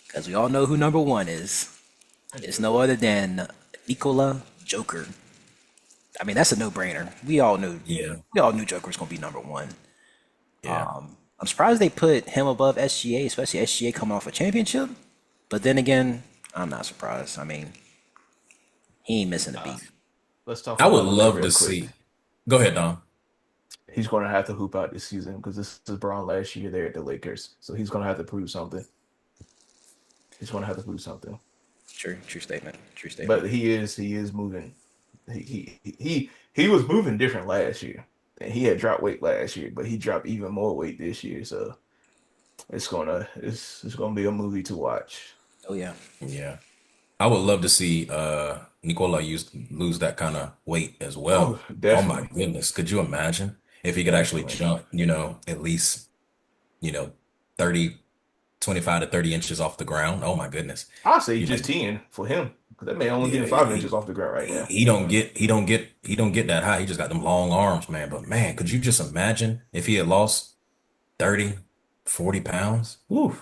S1: Because we all know who number one is. It's no other than Nikola Joker. I mean, that's a no-brainer.
S4: Yeah,
S1: We all knew Joker was gonna be number one.
S4: yeah.
S1: I'm surprised they put him above SGA, especially SGA coming off a championship. But then again, I'm not surprised. I mean, he ain't missing a beat.
S2: Let's talk
S4: I would
S2: about Luka
S4: love
S2: real
S4: to
S2: quick.
S4: see. Go ahead, Dom.
S2: He's going to have to hoop out this season because this is Braun last year there at the Lakers. So he's going to have to prove something. He's going to have to prove something.
S1: True statement. True statement.
S2: But he is moving. He was moving different last year. And he had dropped weight last year, but he dropped even more weight this year. So it's gonna be a movie to watch.
S1: Oh yeah.
S4: Yeah, I would love to see Nicola lose that kind of weight as well.
S2: Oh,
S4: Oh my
S2: definitely.
S4: goodness, could you imagine if he could actually
S2: Definitely.
S4: jump, you know, at least, you know, 30, 25 to 30 inches off the ground? Oh my goodness.
S2: I'll say
S4: You know,
S2: just 10 for him. Because that man only
S4: yeah,
S2: getting 5 inches off the ground right now.
S4: he don't get that high. He just got them long arms, man. But man, could you just imagine if he had lost 30, 40 pounds? Woo.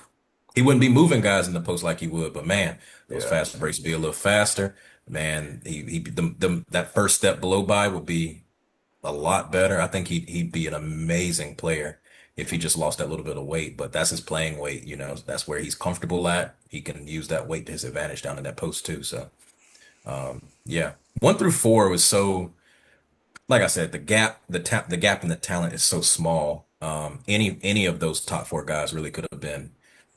S4: He wouldn't be moving guys in the post like he would, but man, those
S2: Yeah.
S4: fast breaks would be a little faster. Man, that first step blow by would be a lot better. I think he'd be an amazing player if he just lost that little bit of weight. But that's his playing weight, you know. That's where he's comfortable at. He can use that weight to his advantage down in that post too. So yeah, 1 through 4 was so, like I said, the gap in the talent is so small. Any of those top four guys really could have been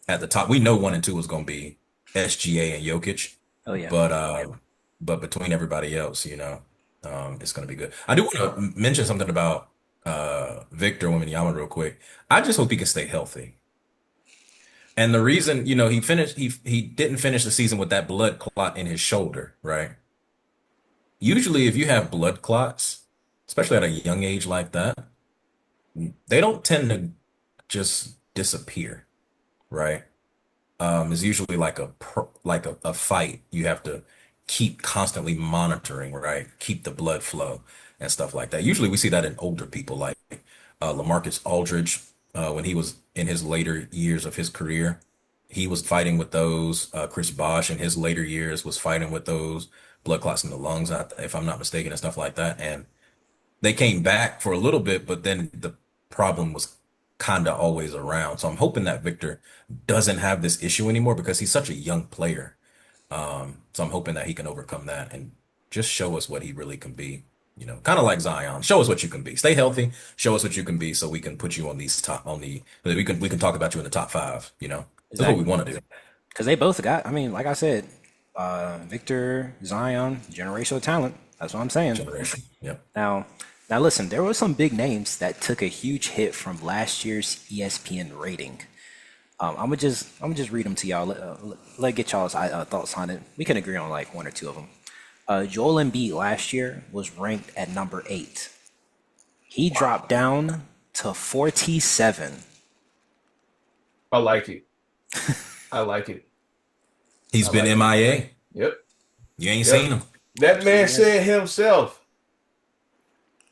S4: at the top. We know 1 and 2 was going to be SGA and Jokic,
S1: Oh yeah.
S4: but between everybody else, you know, it's going to be good. I do want to mention something about Victor Wembanyama real quick. I just hope he can stay healthy. And the reason, you know, he didn't finish the season with that blood clot in his shoulder, right? Usually, if you have blood clots, especially at a young age like that, they don't tend to just disappear, right? It's usually like a fight. You have to keep constantly monitoring, right? Keep the blood flow and stuff like that. Usually we see that in older people, like LaMarcus Aldridge, when he was in his later years of his career, he was fighting with those. Chris Bosh in his later years was fighting with those blood clots in the lungs, if I'm not mistaken, and stuff like that. And they came back for a little bit, but then the problem was kind of always around. So I'm hoping that Victor doesn't have this issue anymore because he's such a young player. So I'm hoping that he can overcome that and just show us what he really can be. You know, kind of like Zion. Show us what you can be. Stay healthy. Show us what you can be, so we can put you on these top on the. We can talk about you in the top five. You know, that's what we
S1: Exactly.
S4: want to do.
S1: Because they both got. I mean, like I said, Victor, Zion, generational talent. That's what I'm saying.
S4: Generation. Yep.
S1: Now, Now listen, there were some big names that took a huge hit from last year's ESPN rating. I'm gonna just read them to y'all. Let get y'all's thoughts on it. We can agree on like one or two of them. Joel Embiid last year was ranked at number 8. He dropped down to 47.
S2: I like it. I like it.
S4: He's
S2: I
S4: been
S2: like it.
S4: MIA.
S2: Yep.
S4: You ain't
S2: Yep.
S4: seen him.
S2: That man said himself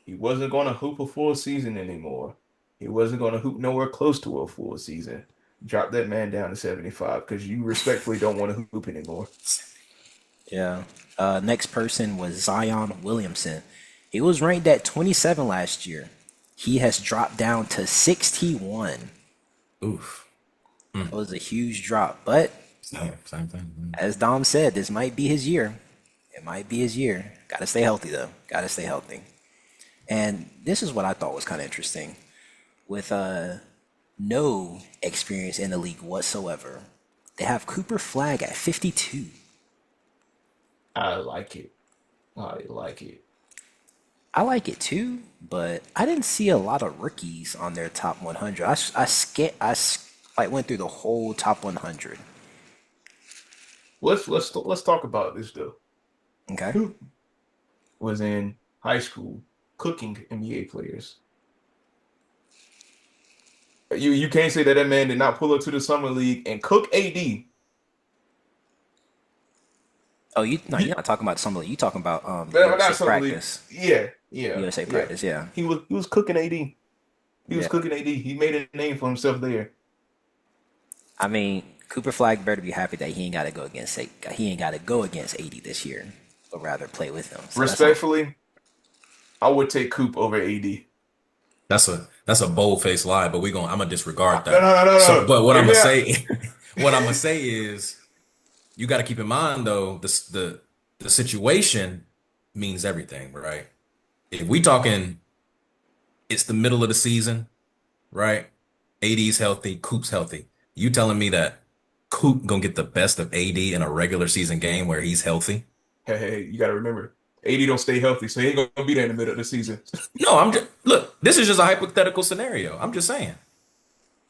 S2: he wasn't going to hoop a full season anymore. He wasn't going to hoop nowhere close to a full season. Drop that man down to 75 because you respectfully don't want to hoop anymore.
S1: Yeah. Next person was Zion Williamson. He was ranked at 27 last year. He has dropped down to 61.
S4: Oof.
S1: That was a huge drop. But
S4: Same thing.
S1: as Dom said, this might be his year. It might be his year. Got to stay healthy, though. Got to stay healthy. And this is what I thought was kind of interesting. With no experience in the league whatsoever, they have Cooper Flag at 52.
S2: I like it. I like it.
S1: I like it too, but I didn't see a lot of rookies on their top 100. I went through the whole top 100.
S2: Let's talk about this though.
S1: Okay.
S2: Who was in high school cooking NBA players? You can't say that man did not pull up to the summer league and cook AD.
S1: Oh, you're not talking about summer league. You talking about
S2: Not
S1: USA
S2: summer league.
S1: practice.
S2: Yeah.
S1: USA practice. Yeah.
S2: He was cooking AD. He was
S1: Yeah.
S2: cooking AD. He made a name for himself there.
S1: I mean, Cooper Flag better be happy that he ain't got to go against AD this year, but rather play with him. So
S2: Respectfully, I would take Coop over AD.
S4: That's a bold faced lie, but I'm gonna disregard
S2: No,
S4: that.
S2: no.
S4: So, but what
S2: Hear
S4: I'm
S2: me
S4: gonna
S2: out.
S4: say, what I'm gonna say is, you got to keep in mind though, the situation means everything, right? If we talking, it's the middle of the season, right? AD's healthy, Coop's healthy. You telling me that Coop gonna get the best of AD in a regular season game where he's healthy?
S2: Hey, you got to remember, AD don't stay healthy, so he ain't gonna be there in the middle of the season.
S4: No, look, this is just a hypothetical scenario. I'm just saying. AD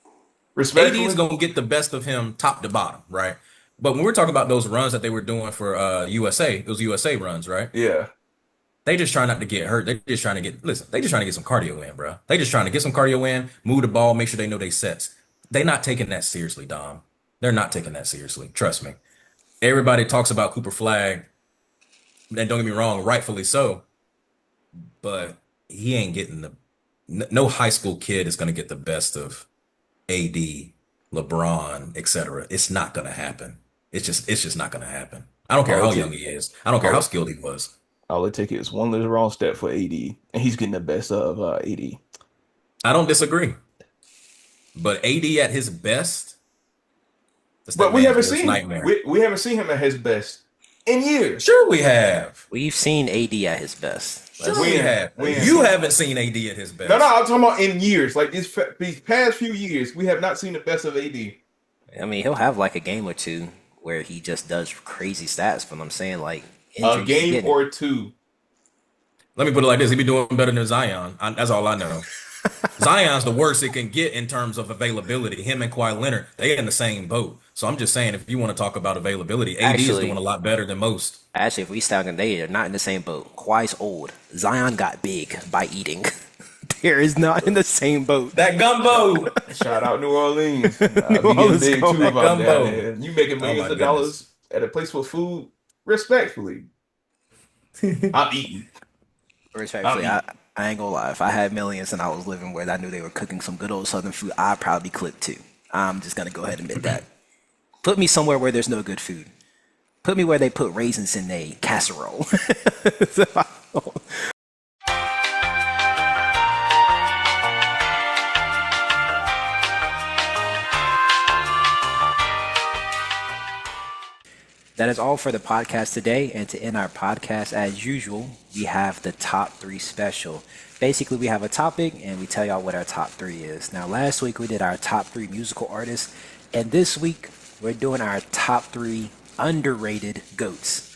S4: is
S2: Respectfully,
S4: gonna get the best of him top to bottom, right? But when we're talking about those runs that they were doing for USA, those USA runs, right?
S2: yeah.
S4: They just trying not to get hurt. They just trying to get some cardio in, bro. They just trying to get some cardio in, move the ball, make sure they know they sets. They not taking that seriously, Dom. They're not taking that seriously. Trust me. Everybody talks about Cooper Flag, and don't get me wrong, rightfully so. But he ain't getting no high school kid is gonna get the best of AD, LeBron, etc. It's not gonna happen. It's just not gonna happen. I don't care
S2: All
S4: how
S2: it
S4: young
S2: take,
S4: he is. I don't care how
S2: all,
S4: skilled he was.
S2: all it take is one little wrong step for AD, and he's getting the best of AD.
S4: I don't disagree. But AD at his best, that's that
S2: But we
S4: man's
S2: haven't
S4: worst
S2: seen
S4: nightmare.
S2: we haven't seen him at his best in years.
S4: Sure we have.
S1: We've seen AD at his best.
S4: Sure we have.
S2: When?
S4: You haven't seen AD at his best.
S2: No, I'm talking about in years. Like these past few years, we have not seen the best of AD.
S1: I mean, he'll have like a game or two where he just does crazy stats, but I'm saying like
S2: A
S1: injuries
S2: game
S1: getting-
S2: or two.
S4: Let me put it like this. He be doing better than Zion. That's all I know. Zion's the worst it can get in terms of availability. Him and Kawhi Leonard, they in the same boat. So I'm just saying, if you want to talk about availability, AD is
S1: Actually-
S4: doing a lot better than most.
S1: Actually, if we start, they are not in the same boat. Kawhi's old. Zion got big by eating. There is not in the same boat.
S4: That gumbo.
S2: Shout out New Orleans.
S1: New
S2: Be getting
S1: Orleans
S2: big
S1: going
S2: too
S1: back
S2: about
S4: gumbo.
S2: that. Man. You making millions
S4: my
S2: of dollars at a place for food. Respectfully, I'm eating.
S1: Respectfully, I ain't gonna lie. If I had millions and I was living where I knew they were cooking some good old Southern food, I'd probably clip too. I'm just gonna go ahead and admit that. Put me somewhere where there's no good food. Put me where they put raisins in a casserole. That is all for the podcast today. And to end our podcast, as usual, we have the top 3 special. Basically, we have a topic and we tell y'all what our top 3 is. Now, last week we did our top 3 musical artists. And this week we're doing our top 3 underrated GOATs.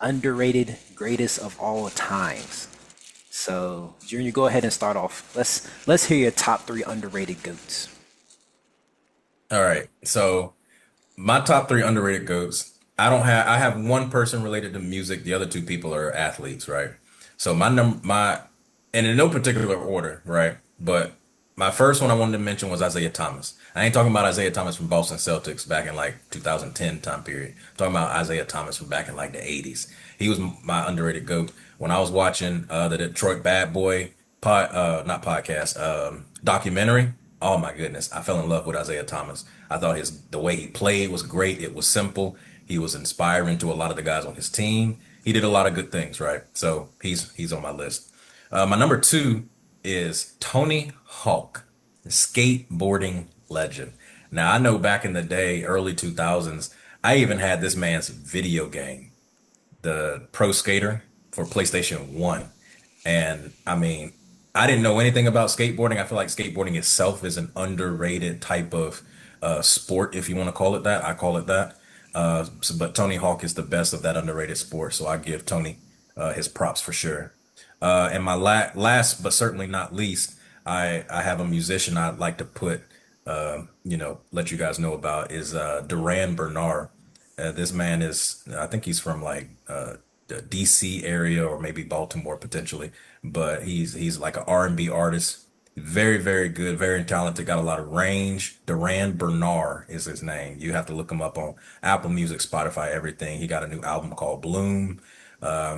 S1: Underrated greatest of all times. So, Junior, go ahead and start off. Let's hear your top three underrated goats.
S4: All right. So my top three underrated goats. I have one person related to music. The other two people are athletes, right? So and in no particular order, right? But my first one I wanted to mention was Isaiah Thomas. I ain't talking about Isaiah Thomas from Boston Celtics back in like 2010 time period. I'm talking about Isaiah Thomas from back in like the 80s. He was my underrated GOAT. When I was watching the Detroit Bad Boy not podcast, documentary, oh my goodness, I fell in love with Isaiah Thomas. I thought the way he played was great. It was simple. He was inspiring to a lot of the guys on his team. He did a lot of good things, right? So he's on my list. My number two is Tony Hawk, the skateboarding legend. Now, I know back in the day, early 2000s, I even had this man's video game, the Pro Skater for PlayStation 1. And I mean, I didn't know anything about skateboarding. I feel like skateboarding itself is an underrated type of sport, if you want to call it that. I call it that. But Tony Hawk is the best of that underrated sport. So I give Tony his props for sure. And my last, but certainly not least, I have a musician I'd like to let you guys know about is Duran Bernard. This man I think he's from like the DC area or maybe Baltimore potentially, but he's like an R&B artist. Very, very good, very talented, got a lot of range. Duran Bernard is his name. You have to look him up on Apple Music, Spotify, everything. He got a new album called Bloom.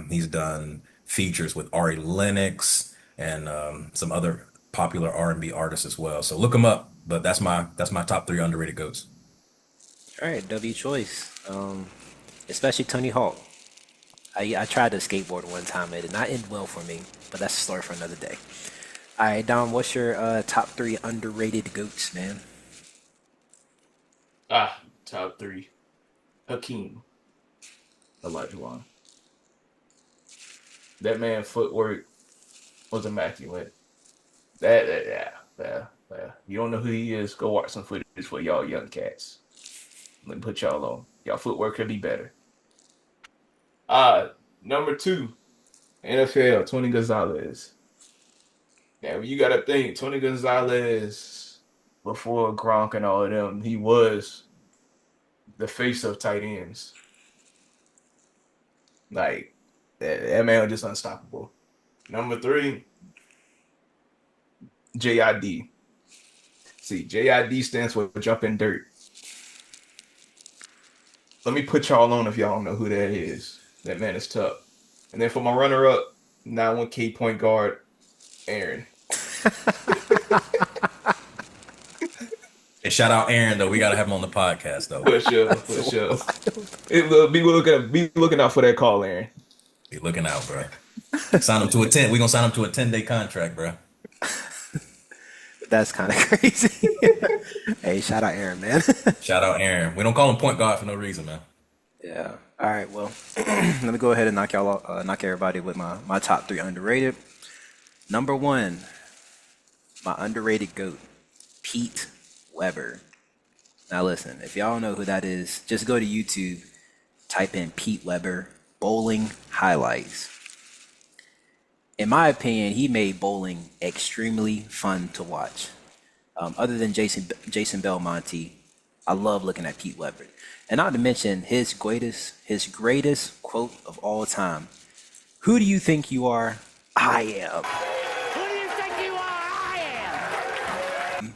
S4: He's done features with Ari Lennox and some other popular R&B artists as well. So look him up. But that's my top three underrated goats.
S1: All right, W choice. Especially Tony Hawk. I tried to skateboard one time. It did not end well for me, but that's a story for another day. All right, Dom, what's your top three underrated goats, man?
S2: Top three. Hakeem Olajuwon. That man's footwork was immaculate. Yeah. You don't know who he is, go watch some footage for y'all young cats. Let me put y'all on. Y'all footwork could be better. Number two, NFL, Tony Gonzalez. Now, you got to think, Tony Gonzalez, before Gronk and all of them, he was the face of tight ends. Like, that man was just unstoppable. Number three, JID. See, JID stands for Jump in Dirt. Let me put y'all on if y'all don't know who that is. That man is tough. And then for my runner-up, 91K point guard, Aaron.
S4: Hey, shout out Aaron though. We gotta have him on the podcast though.
S2: For sure. Be looking out for that call, Aaron.
S4: Be looking out, bro. Sign him to a 10. We gonna sign him to a 10-day contract, bro.
S1: That's kind of crazy. Hey, shout out Aaron, man.
S4: Shout out Aaron. We don't call him point guard for no reason, man.
S1: Yeah. All right. Well, let me go ahead and knock everybody with my top three underrated. Number one, my underrated GOAT, Pete Weber. Now listen, if y'all don't know who that is, just go to YouTube, type in Pete Weber bowling highlights. In my opinion, he made bowling extremely fun to watch. Other than Jason Belmonte, I love looking at Pete Weber. And not to mention his greatest quote of all time. Who do you think you are? I am.
S5: Who do you think you are? I am.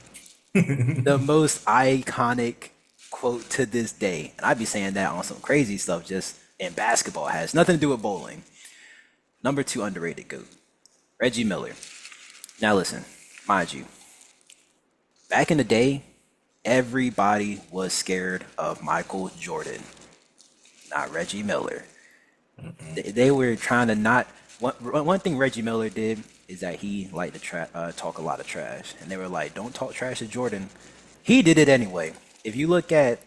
S1: The most iconic quote to this day. And I'd be saying that on some crazy stuff just in basketball. It has nothing to do with bowling. Number two underrated GOAT, Reggie Miller. Now listen, mind you, back in the day, everybody was scared of Michael Jordan, not Reggie Miller. They were trying to not. One thing Reggie Miller did is that he liked to talk a lot of trash, and they were like, "Don't talk trash to Jordan." He did it anyway. If you look at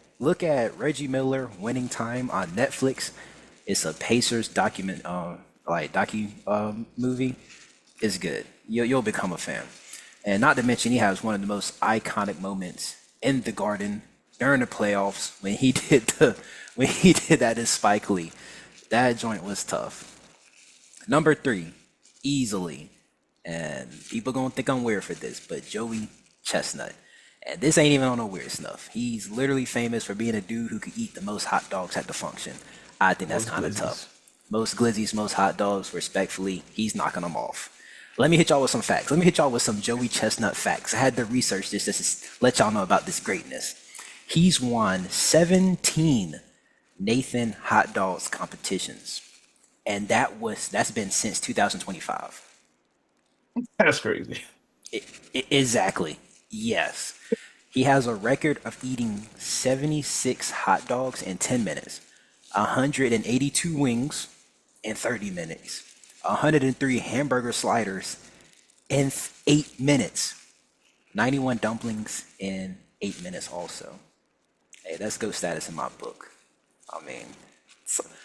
S1: Reggie Miller winning time on Netflix, it's a Pacers movie. It's good. You'll become a fan. And not to mention, he has one of the most iconic moments in the Garden during the playoffs when he did that in Spike Lee. That joint was tough. Number three, easily. And people gonna think I'm weird for this, but Joey Chestnut. And this ain't even on no weird stuff. He's literally famous for being a dude who could eat the most hot dogs at the function. I think that's
S2: Most
S1: kind of
S2: glizzies.
S1: tough. Most glizzies, most hot dogs, respectfully, he's knocking them off. Let me hit y'all with some facts. Let me hit y'all with some Joey Chestnut facts. I had to research this just to let y'all know about this greatness. He's won 17 Nathan hot dogs competitions. And that's been since 2025.
S2: That's crazy.
S1: Exactly. Yes. He has a record of eating 76 hot dogs in 10 minutes, 182 wings in 30 minutes, 103 hamburger sliders in 8 minutes, 91 dumplings in 8 minutes also. Hey, that's GOAT status in my book. I mean,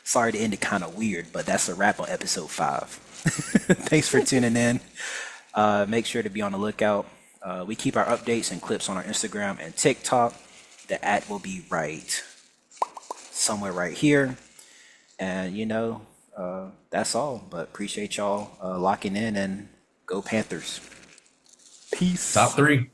S1: sorry to end it kind of weird, but that's a wrap on episode 5. Thanks for tuning in. Make sure to be on the lookout. We keep our updates and clips on our Instagram and TikTok. The @ will be right somewhere right here. And, that's all. But appreciate y'all locking in, and go Panthers. Peace.
S4: Top 3.